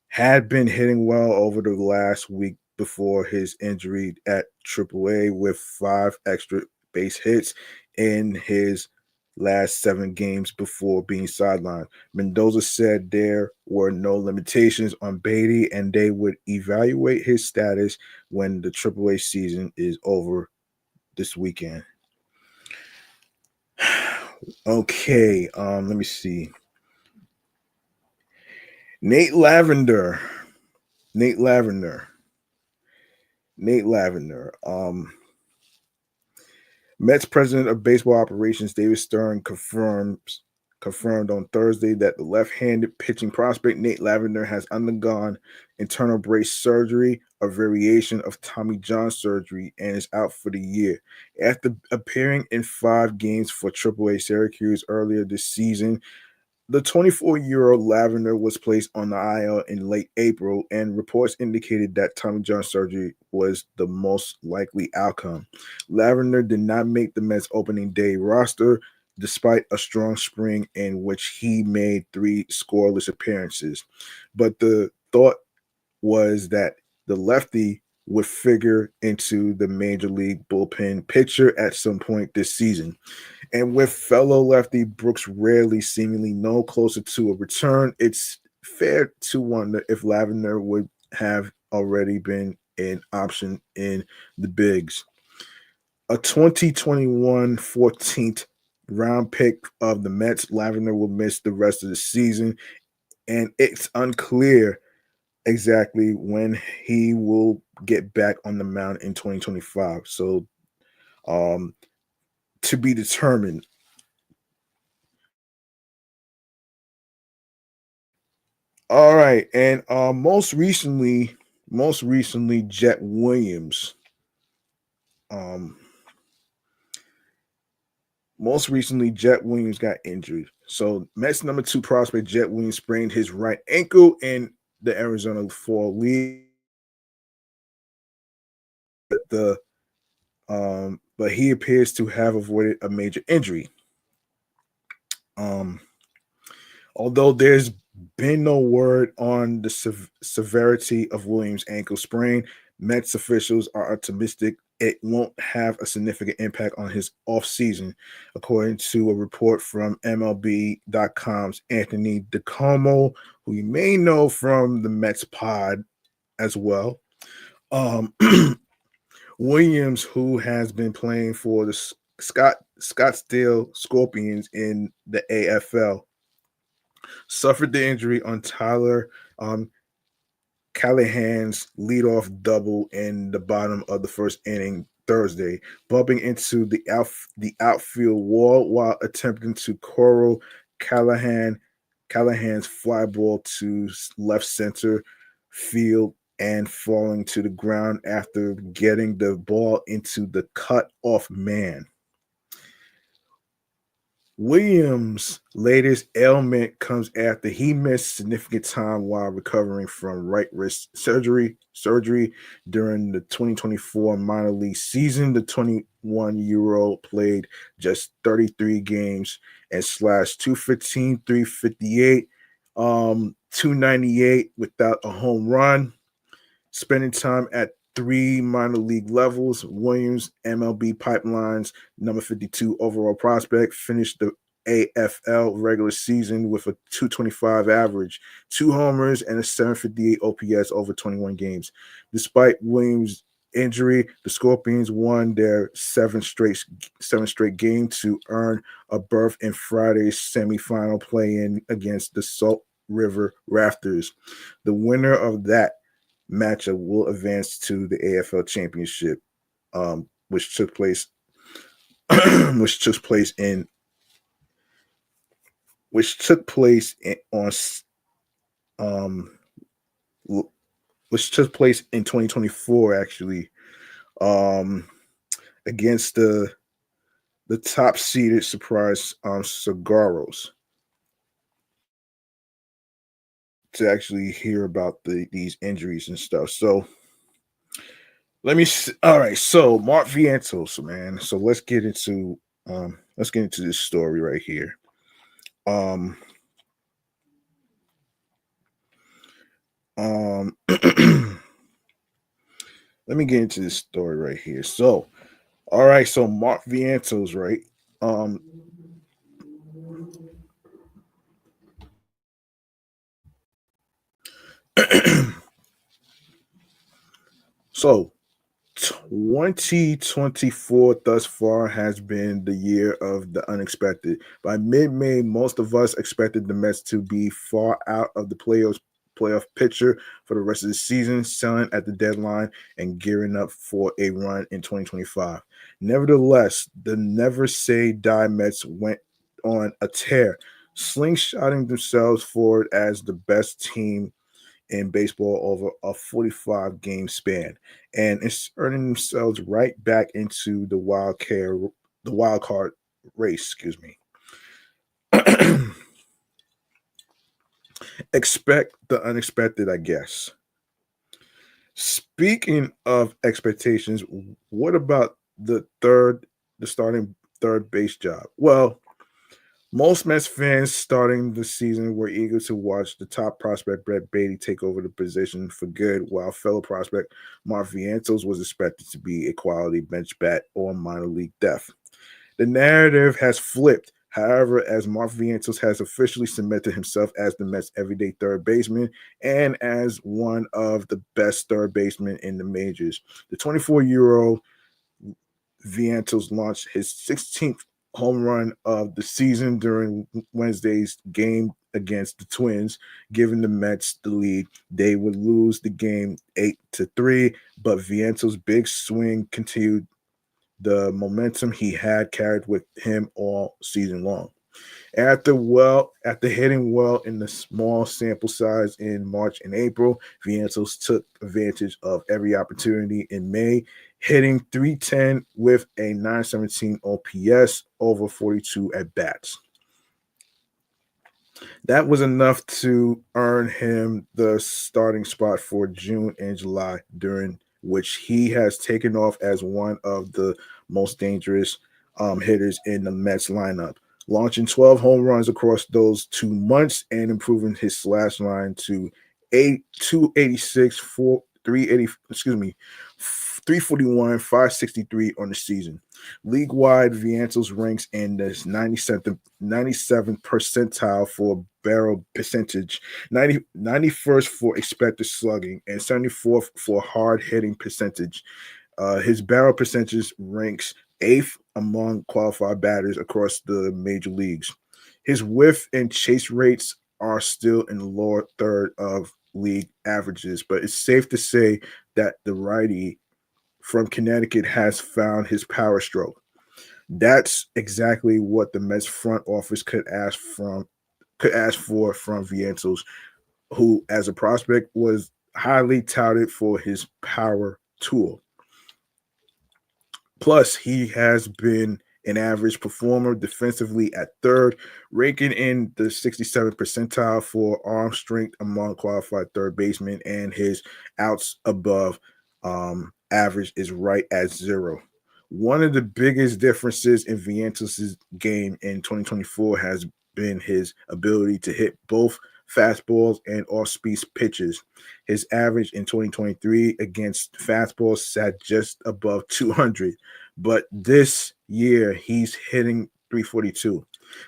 had been hitting well over the last week before his injury at AAA with 5 extra base hits in his last 7 games before being sidelined. Mendoza said there were no limitations on Beatty and they would evaluate his status when the AAA season is over this weekend. Okay, let me see. Nate Lavender. Nate Lavender. Nate Lavender. Mets president of baseball operations David Stern confirmed on Thursday that the left-handed pitching prospect Nate Lavender has undergone internal brace surgery, a variation of Tommy John surgery, and is out for the year. After appearing in 5 games for AAA Syracuse earlier this season, the 24-year-old Lavender was placed on the IL in late April, and reports indicated that Tommy John surgery was the most likely outcome. Lavender did not make the Mets opening day roster, despite a strong spring in which he made 3 scoreless appearances. But the thought was that the lefty would figure into the major league bullpen picture at some point this season. And with fellow lefty Brooks rarely seemingly no closer to a return, it's fair to wonder if Lavender would have already been an option in the bigs. A 2021 14th round pick of the Mets, Lavender will miss the rest of the season, and it's unclear exactly when he will get back on the mound in 2025. So, to be determined. All right, and most recently, Jett Williams. Um, most recently, Jett Williams got injured. So Mets number 2 prospect Jett Williams sprained his right ankle in the Arizona Fall League. The but he appears to have avoided a major injury. Um, Although there's been no word on the severity of Williams' ankle sprain, Mets officials are optimistic it won't have a significant impact on his offseason, according to a report from MLB.com's Anthony DeComo, who you may know from the Mets pod as well. Um, Williams, who has been playing for the Scottsdale Scorpions in the AFL, suffered the injury on Tyler Callahan's leadoff double in the bottom of the first inning Thursday, bumping into the outfield wall while attempting to corral Callahan's fly ball to left center field and falling to the ground after getting the ball into the cut-off man. Williams' latest ailment comes after he missed significant time while recovering from right wrist surgery during the 2024 minor league season. The 21-year-old played just 33 games and slashed 215, 358 298 without a home run. Spending time at 3 minor league levels. Williams, MLB Pipelines, number 52 overall prospect, finished the AFL regular season with a 225 average, 2 homers, and a 758 OPS over 21 games. Despite Williams' injury, the Scorpions won their seventh straight game to earn a berth in Friday's semifinal play-in against the Salt River Rafters. The winner of that matchup will advance to the AFL Championship, which took place, which took place in, which took place in, on, um, which took place in 2024 actually, um, against the top seeded surprise Cigarros, to actually hear about these injuries and stuff. So let me see. All right, so Mark Vientos, man. So let's get into this story right here. Um let me get into this story right here. So, all right, so Mark Vientos, right? Um so 2024 thus far has been the year of the unexpected. By mid-May, most of us expected the Mets to be far out of the playoff picture for the rest of the season, selling at the deadline and gearing up for a run in 2025. Nevertheless, the never say die Mets went on a tear, slingshotting themselves forward as the best team in baseball over a 45 game span and inserting themselves right back into the wild card race, excuse me. Expect the unexpected, I guess. Speaking of expectations, what about the starting third base job? Well, most Mets fans starting the season were eager to watch the top prospect Brett Baty take over the position for good, while fellow prospect Mark Vientos was expected to be a quality bench bat or minor league depth. The narrative has flipped, however, as Mark Vientos has officially cemented himself as the Mets' everyday third baseman and as one of the best third basemen in the majors. The 24-year-old Vientos launched his 16th home run of the season during Wednesday's game against the Twins, giving the Mets the lead. They would lose the game 8-3, but Vientos' big swing continued the momentum he had carried with him all season long. After hitting well in the small sample size in March and April, Vientos took advantage of every opportunity in May, hitting 310 with a 917 OPS over 42 at bats. That was enough to earn him the starting spot for June and July, during which he has taken off as one of the most dangerous hitters in the Mets lineup, launching 12 home runs across those 2 months and improving his slash line to 286, 380, excuse me, 341, 563 on the season. League wide, Vientos ranks in the 97th percentile for barrel percentage, 91st for expected slugging, and 74th for hard hitting percentage. His barrel percentage ranks eighth among qualified batters across the major leagues. His whiff and chase rates are still in the lower third of league averages, but it's safe to say that the righty from Connecticut has found his power stroke. That's exactly what the Mets front office could ask for from Vientos, who, as a prospect, was highly touted for his power tool. Plus, he has been an average performer defensively at third, ranking in the 67th percentile for arm strength among qualified third basemen, and his outs above average is right at zero. One of the biggest differences in Vientos' game in 2024 has been his ability to hit both fastballs, and off-speed pitches. His average in 2023 against fastballs sat just above 200, but this year he's hitting 342.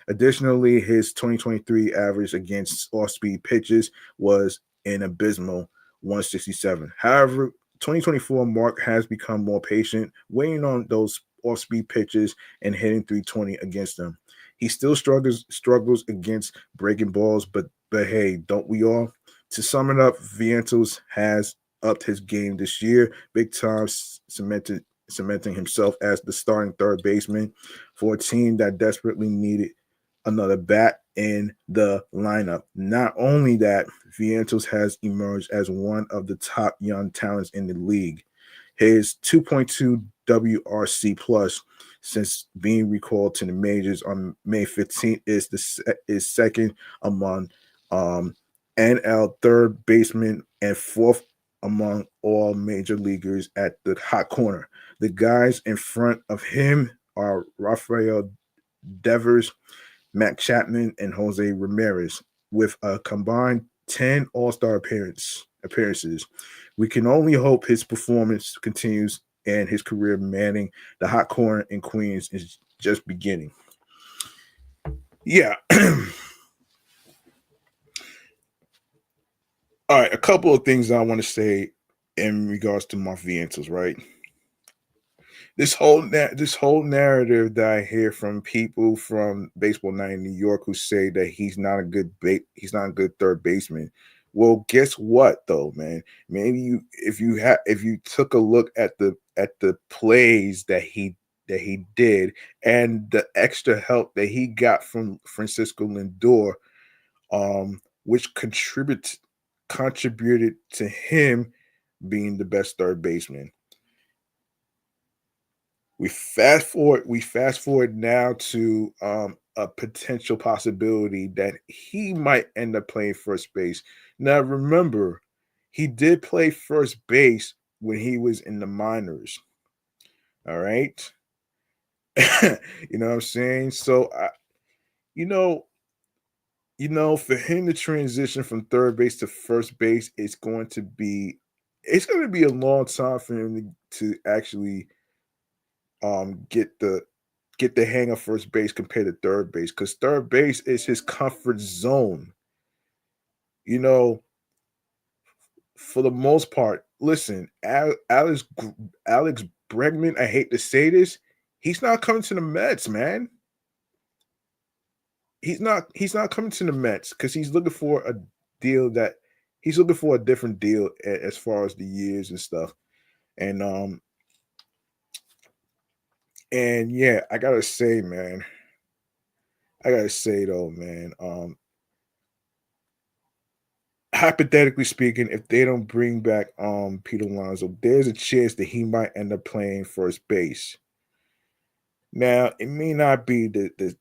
Additionally, his 2023 average against off-speed pitches was an abysmal 167. However, 2024 Mark has become more patient, waiting on those off-speed pitches and hitting 320 against them. He still struggles against breaking balls, but hey, don't we all? To sum it up, Vientos has upped his game this year, big time, cementing himself as the starting third baseman for a team that desperately needed another bat in the lineup. Not only that, Vientos has emerged as one of the top young talents in the league. His 2.2 WRC plus since being recalled to the majors on May 15th is second among NL third baseman and fourth among all major leaguers at the hot corner. The guys in front of him are Rafael Devers, Matt Chapman, and Jose Ramirez, with a combined 10 All-Star appearances. We can only hope his performance continues and his career manning the hot corner in Queens is just beginning. Yeah. All right, a couple of things I want to say in regards to Mark Vientos, right? This whole narrative that I hear from people from Baseball Night in New York who say that he's not a good third baseman. Well, guess what though, man? Maybe if you took a look at the plays that he did and the extra help that he got from Francisco Lindor, which contributed to him being the best third baseman. We fast forward now to a potential possibility that he might end up playing first base. Now, remember, he did play first base when he was in the minors. All right. You know what I'm saying? So, for him to transition from third base to first base, it's going to be a long time for him to actually get the hang of first base compared to third base, because third base is his comfort zone. For the most part, listen, Alex Bregman, I hate to say this, he's not coming to the Mets, man. He's not coming to the Mets because he's looking for a different deal as far as the years and stuff. And yeah, I gotta say though, man, hypothetically speaking, if they don't bring back Pete Alonso, there's a chance that he might end up playing first base. Now, it may not be the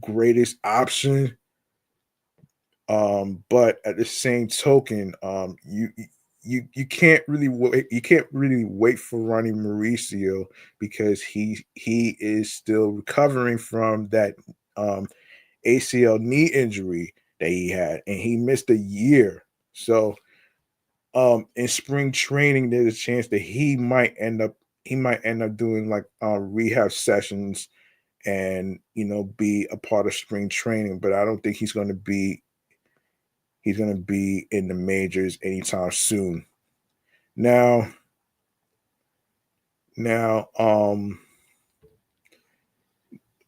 greatest option, but at the same token, you can't really wait for Ronnie Mauricio because he is still recovering from that ACL knee injury that he had, and he missed a year. So in spring training, there's a chance that he might end up doing like rehab sessions and be a part of spring training, but I don't think he's going to be in the majors anytime soon. Now,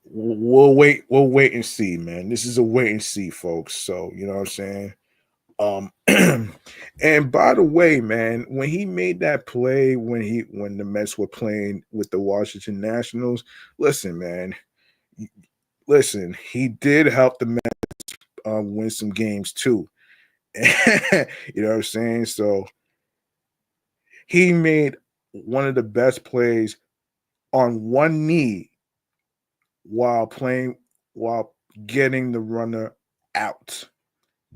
we'll wait and see, man. This is a wait and see, folks. So, you know what I'm saying? And by the way, man, when he made that play when the Mets were playing with the Washington Nationals, listen, man, he did help the Mets win some games too. You know what I'm saying? So he made one of the best plays on one knee while getting the runner out.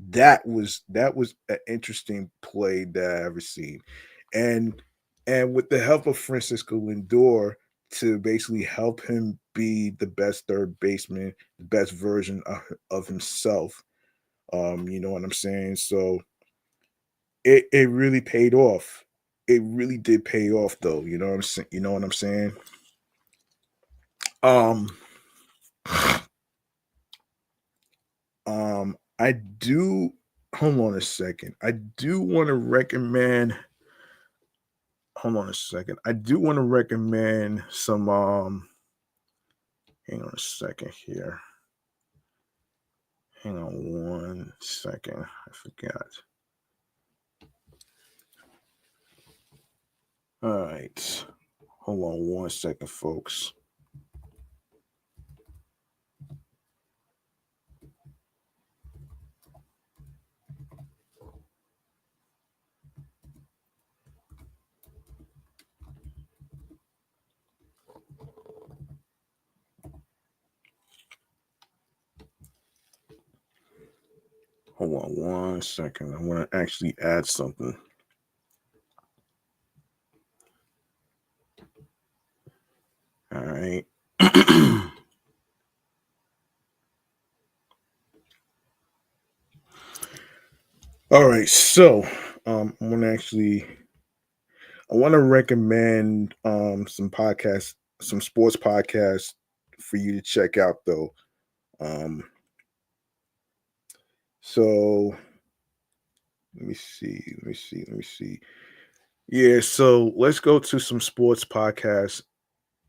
That was an interesting play that I ever seen. And with the help of Francisco Lindor to basically help him be the best third baseman, the best version of himself. You know what I'm saying? So it really paid off. It really did pay off though. You know what I'm saying? You know what I'm saying? Um I do hold on a second. I do want to recommend hold on a second. I do want to recommend some hang on a second here. Hang on one second. I forgot. All right. Hold on one second, folks. Hold on one second. I want to actually add something. All right. All right. So, I want to recommend some podcasts, some sports podcasts for you to check out though. Um, so let me see. Yeah, so let's go to some sports podcasts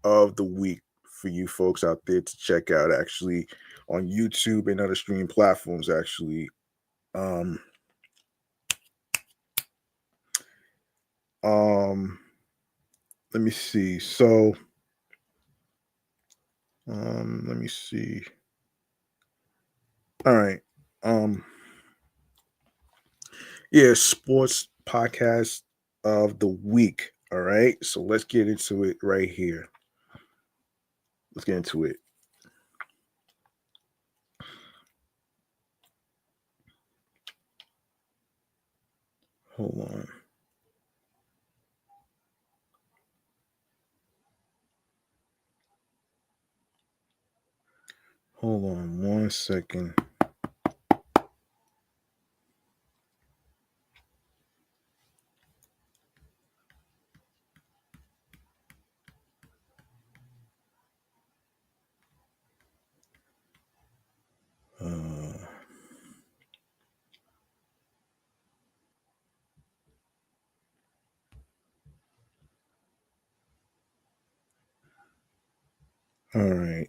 of the week for you folks out there to check out actually on YouTube and other streaming platforms actually. Um um let me see. So let me see. All right. Um yeah, sports podcast of the week. All right. So let's get into it right here. Let's get into it. Hold on. Hold on one second. Uh, all right.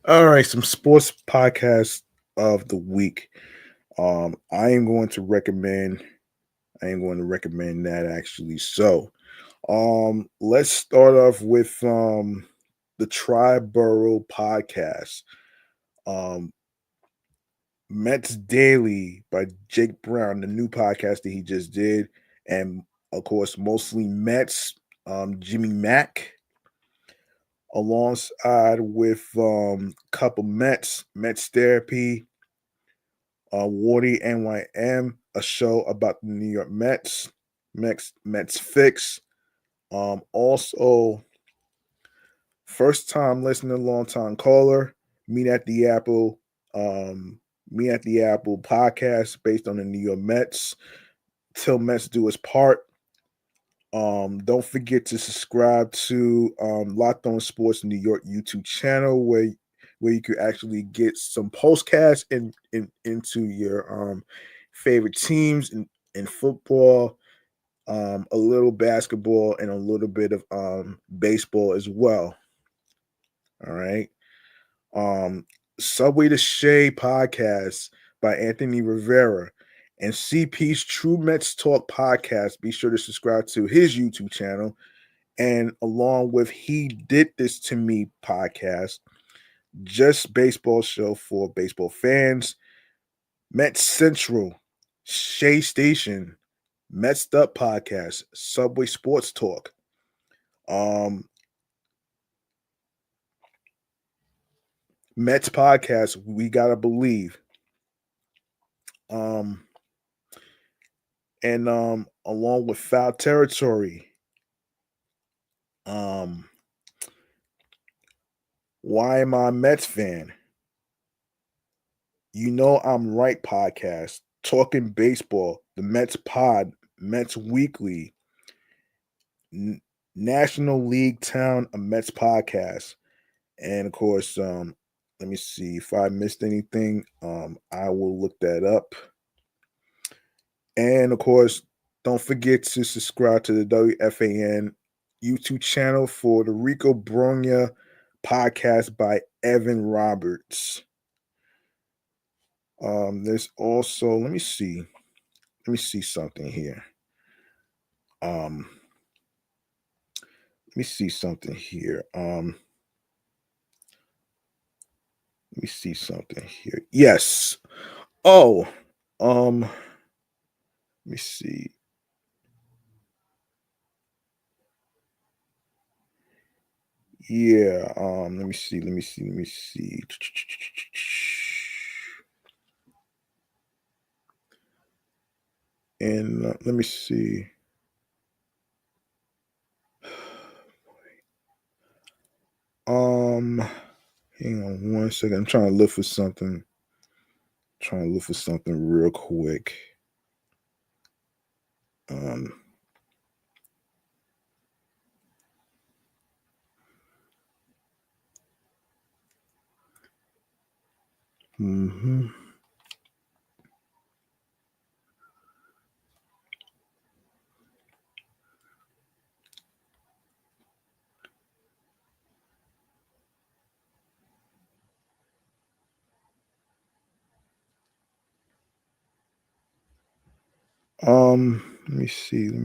All right, some sports podcasts of the week. I am going to recommend that actually. So, let's start off with the Triborough podcast. Um Mets Daily by Jake Brown, the new podcast that he just did, and of course, mostly Mets, Jimmy Mack, alongside with couple Mets Therapy, Wardy NYM, a show about the New York Mets Fix. Also, first time listener, long time caller, Meet at the Apple, um, Meet at the Apple podcast based on the New York Mets. Till Mets do its part. Don't forget to subscribe to Locked On Sports New York YouTube channel where you could actually get some postcasts into your favorite teams in football, a little basketball, and a little bit of baseball as well. All right. Um, Subway to Shea podcast by Anthony Rivera and CP's True Mets Talk podcast. Be sure to subscribe to his YouTube channel. And along with He Did This to Me podcast, just baseball show for baseball fans, Mets Central, Shea Station, Mets Up podcast, Subway Sports Talk. Mets podcast, We Gotta Believe. And along with Foul Territory, Why Am I a Mets Fan? You Know I'm Right podcast, Talking Baseball, the Mets Pod, Mets Weekly, National League Town, a Mets podcast. And of course, let me see if I missed anything. I will look that up. And of course, don't forget to subscribe to the WFAN YouTube channel for the Rico Bronya podcast by Evan Roberts. There's also, let me see something here. Let me see something here. Let me see something here. Yes. Oh, let me see. Yeah, let me see. And let me see. Hang on one second. I'm trying to look for something. Real quick. Mm-hmm. Let me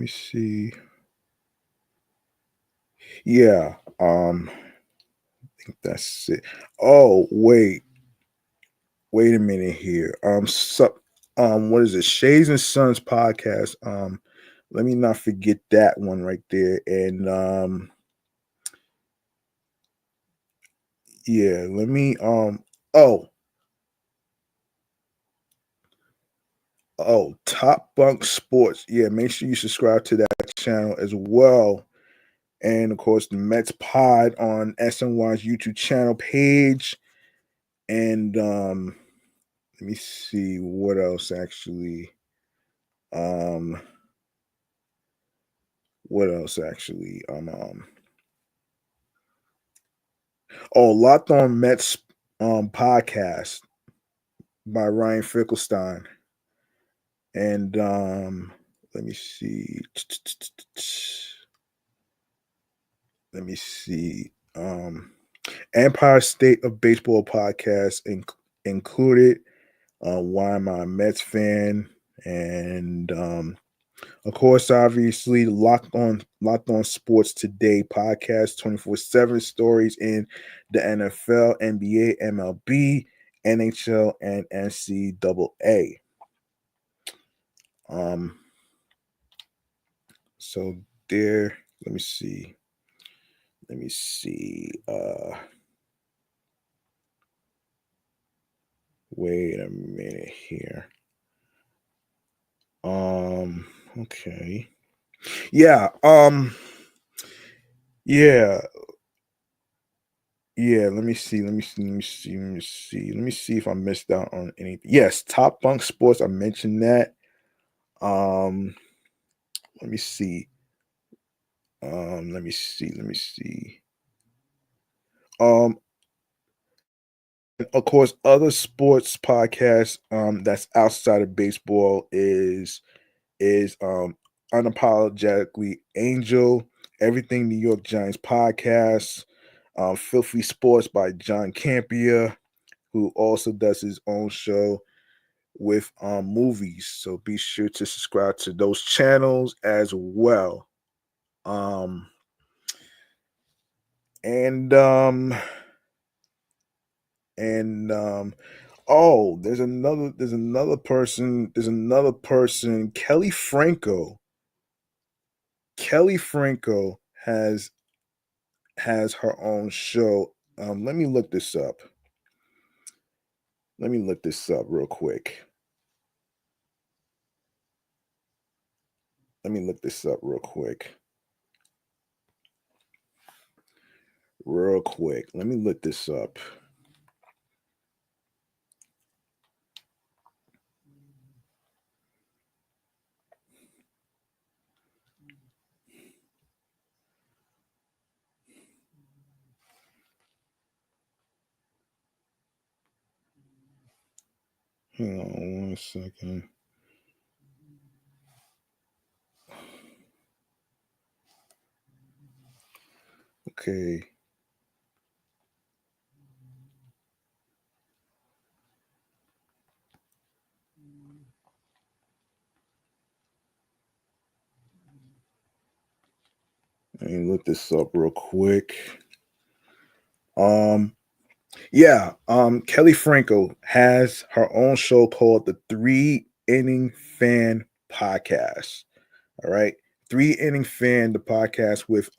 see. Yeah, I think that's it. Oh, wait a minute here. What is it? Shays and Sons podcast. Let me not forget that one right there. And yeah, let me Top Bunk Sports. Yeah, make sure you subscribe to that channel as well. And of course, the Mets Pod on SNY's YouTube channel page. And let me see what else actually. What else actually? Locked On Mets podcast by Ryan Finkelstein. And let me see. Let me see. Empire State of Baseball podcast included. Why Am I a Mets Fan? And of course, obviously, Locked On Sports Today podcast, 24/7 stories in the NFL, NBA, MLB, NHL, and NCAA. So there, let me see. Wait a minute here. Okay. Yeah, yeah. Yeah, let me see if I missed out on anything. Yes, Top Bunk Sports, I mentioned that. Let me see. Let me see. Um, of course, other sports podcasts that's outside of baseball is Unapologetically Angel, Everything New York Giants podcast, Filthy Sports by John Campia, who also does his own show with movies. So be sure to subscribe to those channels as well. And there's another person, Kelly Franco. Kelly Franco has her own show. Let me look this up. Let me look this up real quick. Let me look this up real quick. Let me look this up. Hang on 1 second. Okay. Let me look this up real quick. Kelly Franco has her own show called the 3 Inning Fan Podcast. All right. 3 Inning Fan, the podcast with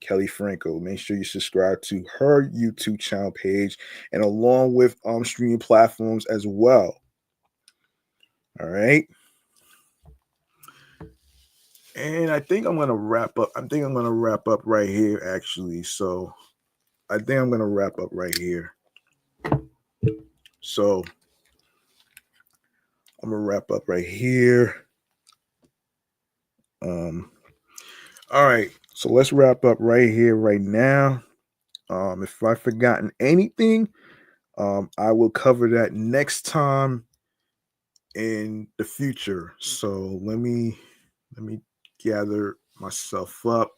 Kelly Franco. Make sure you subscribe to her YouTube channel page and along with streaming platforms as well. All right. And I think I'm gonna wrap up. Right here, actually. So I think I'm gonna wrap up right here. So I'm gonna wrap up right here. All right, so let's wrap up right here, right now. If I've forgotten anything, I will cover that next time in the future. So let me gather myself up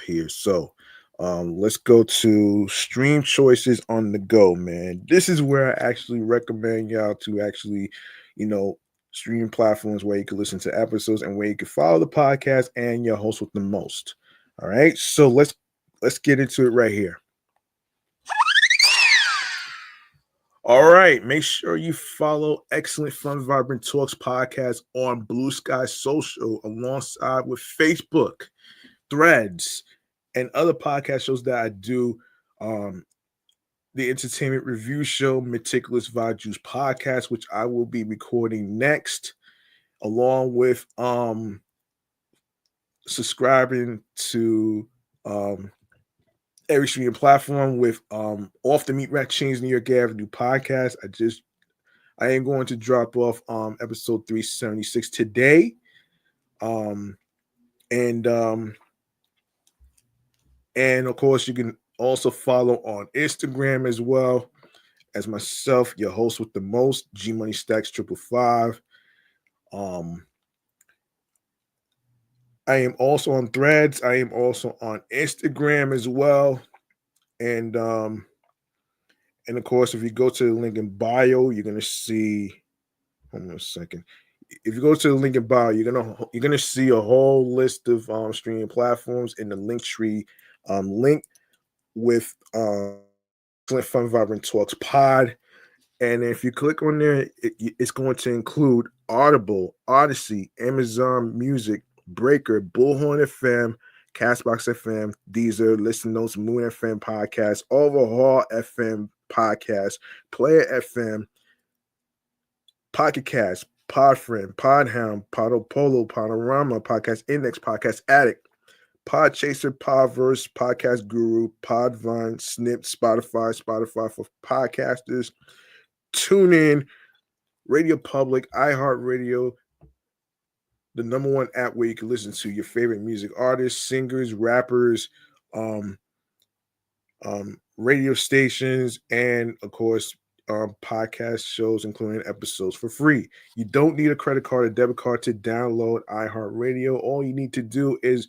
here. So let's go to stream choices on the go, man. This is where I actually recommend y'all to actually, stream platforms where you can listen to episodes and where you can follow the podcast and your host with the most. All right, so let's get into it right here. All right, make sure you follow Excellent Fun Vibrant Talks podcast on Blue Sky Social alongside with Facebook, Threads, and other podcast shows that I do. The entertainment review show, Meticulous Vibe Juice podcast, which I will be recording next, along with subscribing to every streaming platform with Off the Meat Rack Chains New York Avenue podcast. I am going to drop off episode 376 today. And of course you can also follow on Instagram as well as myself, your host with the most, G Money Stacks 555. I am also on Threads. I am also on Instagram as well. And of course, if you go to the link in bio, you're gonna see. Hold on a second. If you go to the link in bio, you're gonna see a whole list of streaming platforms in the link tree link with Excellent Fun Vibrant Talks Pod. And if you click on there, it's going to include Audible, Odyssey, Amazon Music, Breaker, Bullhorn FM, Castbox FM, Deezer, Listen Notes, Moon FM Podcast, Overhaul FM Podcast, Player FM, Pocket Cast, Podfriend, Podhound, Podopolo, Panorama Podcast, Index Podcast Addict, Podchaser, Podverse, Podcast Guru, Podvine, Snip, Spotify for podcasters, TuneIn, Radio Public, iHeartRadio, the number one app where you can listen to your favorite music artists, singers, rappers, radio stations, and of course, podcast shows, including episodes for free. You don't need a credit card or debit card to download iHeartRadio. All you need to do is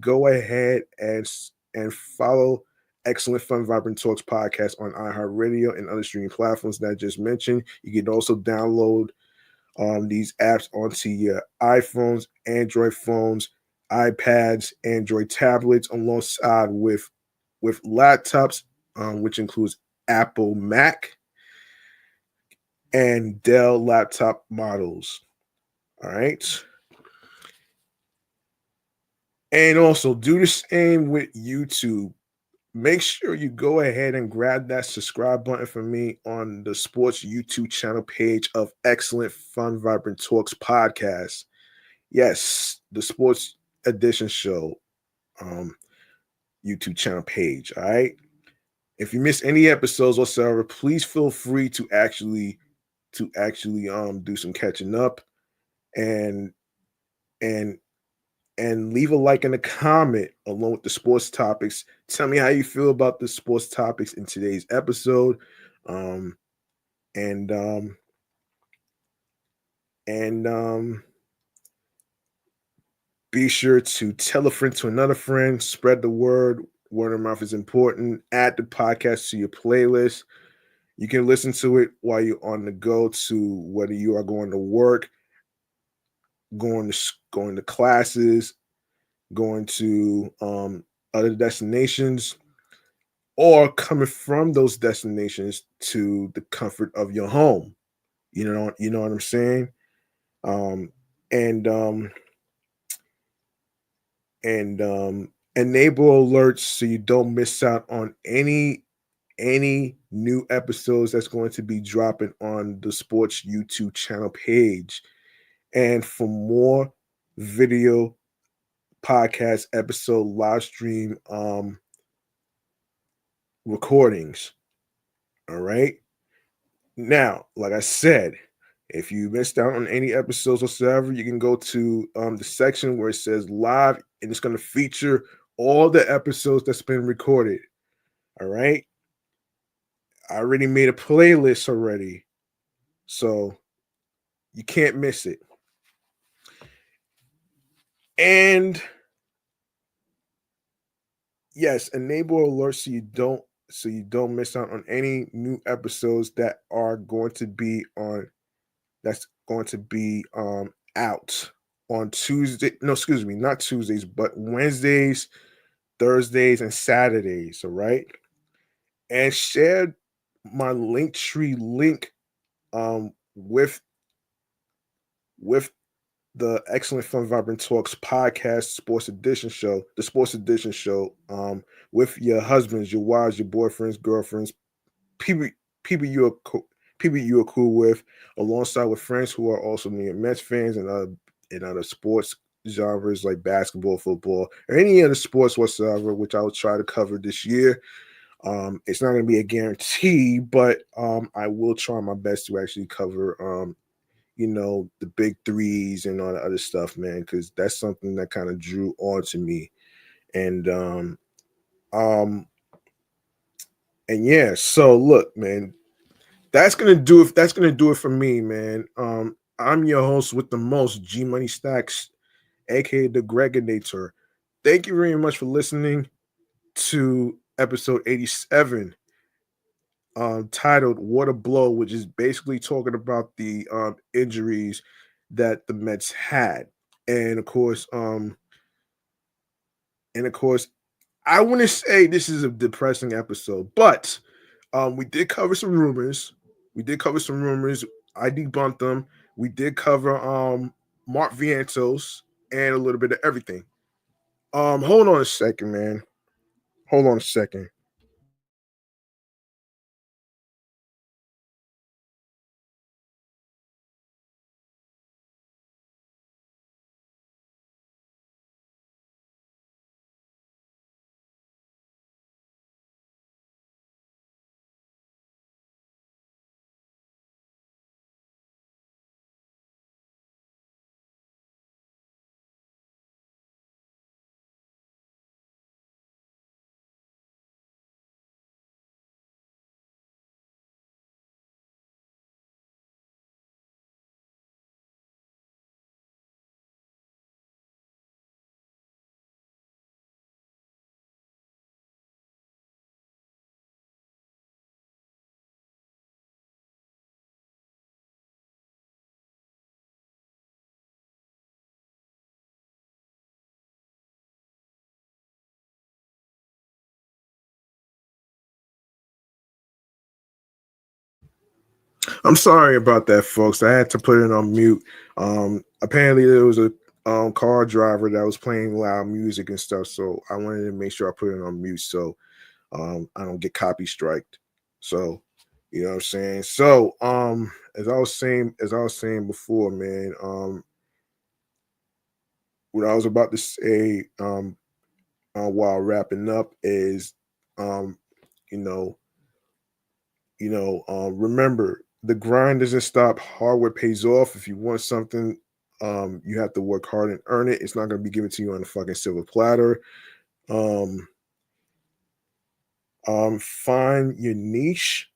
go ahead and follow Excellent Fun Vibrant Talks podcast on iHeartRadio and other streaming platforms that I just mentioned. You can also download these apps onto your iPhones, Android phones, iPads, Android tablets, alongside with laptops, which includes Apple Mac and Dell laptop models. All right. And also do the same with YouTube. make sure you go ahead and grab that subscribe button for me on the sports YouTube channel page of Excellent Fun Vibrant Talks podcast. Yes, the sports edition show um YouTube channel page. All right. If you miss any episodes whatsoever, please feel free to actually do some catching up and and and leave a like and a comment along with the sports topics. Tell me how you feel about the sports topics in today's episode. Um, and and Be sure to tell a friend to another friend, spread the word. Word of mouth is important. Add the podcast to your playlist. You can listen to it while you're on the go, to whether you are going to work, going to classes, going to other destinations, or coming from those destinations to the comfort of your home. You know what I'm saying? Um, and and Enable alerts so you don't miss out on any new episodes that's going to be dropping on the sports YouTube channel page. And for more video podcast episode live stream recordings. All right. Now, like I said, if you missed out on any episodes whatsoever, you can go to the section where it says live, and it's going to feature all the episodes that's been recorded. All right. I already made a playlist already, so you can't miss it. And yes, enable alerts so you don't miss out on any new episodes that are going to be on that's going to be out on Tuesday. No, excuse me, not Tuesdays, but Wednesdays, Thursdays, and Saturdays. All right. And share my Linktree link with the Excellent Fun Vibrant Talks podcast sports edition show, the sports edition show, with your husbands, your wives, your boyfriends, girlfriends, people people you are people you are cool with, alongside with friends who are also New York Mets fans and other sports genres like basketball, football, or any other sports whatsoever, which I will try to cover this year. It's not going to be a guarantee, but I will try my best to actually cover the big threes and all the other stuff, man, because that's something that kind of drew on to me. And um and yeah, so look, man, that's gonna do it for me, man. I'm your host with the most, G Money Stacks, aka the Gregonator. Thank you very much for listening to episode 87, titled "What a Blow," which is basically talking about the injuries that the Mets had. And of course, I wouldn't say this is a depressing episode, but we did cover some rumors. We did cover some rumors. I debunked them. We did cover Mark Vientos and a little bit of everything. Hold on a second, man. Hold on a second. I'm sorry about that, folks. I had to put it on mute. Apparently there was a car driver that was playing loud music and stuff, so I wanted to make sure I put it on mute. So I don't get copy striked. So, you know what I'm saying? So, as I was saying before, man, what I was about to say while wrapping up is um, you know, remember the grind doesn't stop, hard work pays off. If you want something, you have to work hard and earn it. It's not gonna be given to you on a fucking silver platter. Um, find your niche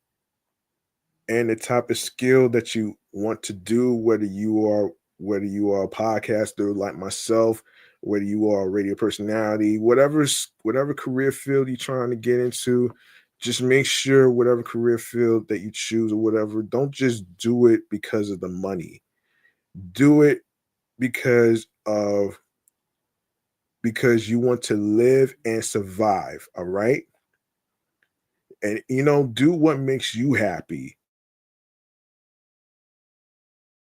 and the type of skill that you want to do, whether you are a podcaster like myself, whether you are a radio personality, whatever career field you're trying to get into, just make sure whatever career field that you choose or whatever, don't just do it because of the money. Do it because of because you want to live and survive, all right? And do what makes you happy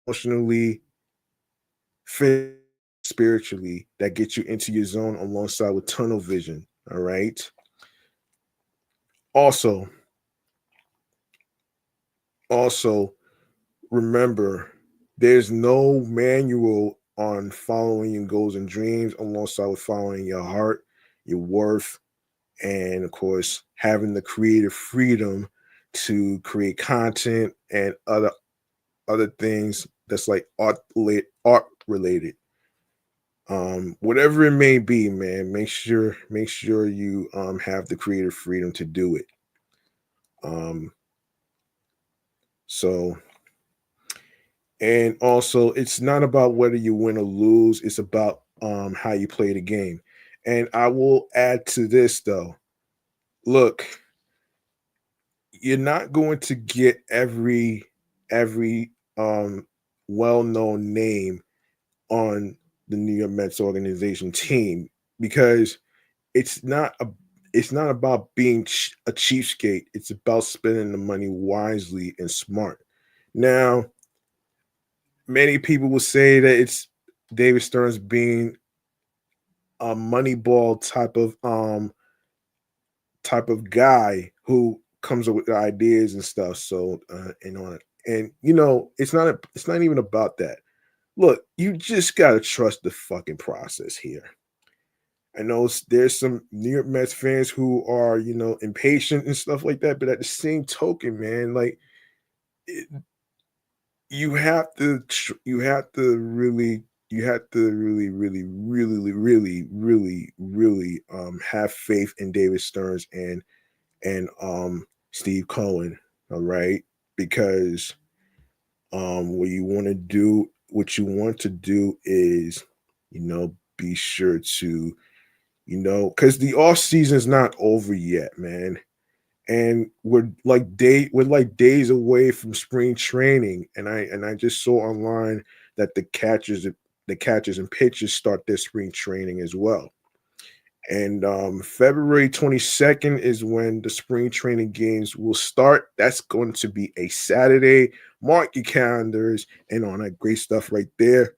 emotionally, physically, spiritually, that gets you into your zone alongside with tunnel vision. All right. Also, also remember, there's no manual on following your goals and dreams alongside with following your heart, your worth, and of course having the creative freedom to create content and other things that's like art related. Whatever it may be, man, make sure you have the creative freedom to do it. um so and also, it's not about whether you win or lose, it's about how you play the game. And I will add to this though, look, you're not going to get every well-known name on the New York Mets organization team, because it's not a it's not about being a cheapskate. It's about spending the money wisely and smart. Now, many people will say that it's David Stearns being a moneyball type of guy who comes up with ideas and stuff. So and on and it's not even about that. Look, you just gotta trust the fucking process here. I know there's some New York Mets fans who are, impatient and stuff like that, but at the same token, man, like it, you have to really have faith in David Stearns and Steve Cohen, all right? Because what you want to do is, be sure to, because the off season is not over yet, man. And we're like days away from spring training, and I just saw online that the catchers and pitchers start their spring training as well. And February 22nd is when the spring training games will start. That's going to be a Saturday. Mark your calendars and all that great stuff right there.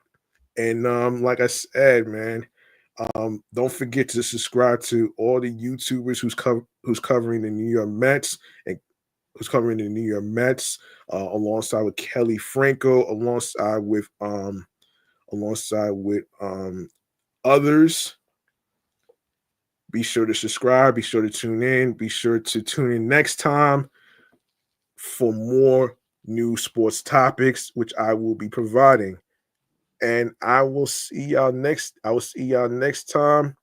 And like I said, man, don't forget to subscribe to all the YouTubers who's covering the New York Mets and who's covering the New York Mets, alongside with Kelly Franco, alongside with others. Be sure to subscribe. Be sure to tune in. Be sure to tune in next time for more new sports topics, which I will be providing. And I will see y'all next time.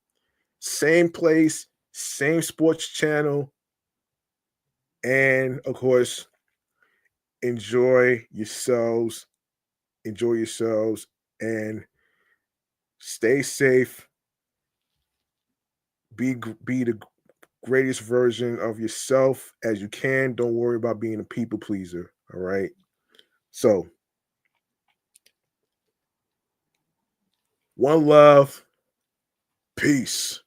Same place, same sports channel, and of course, enjoy yourselves. Enjoy yourselves and stay safe. Be the greatest version of yourself as you can. Don't worry about being a people pleaser. All right. So, one love. Peace.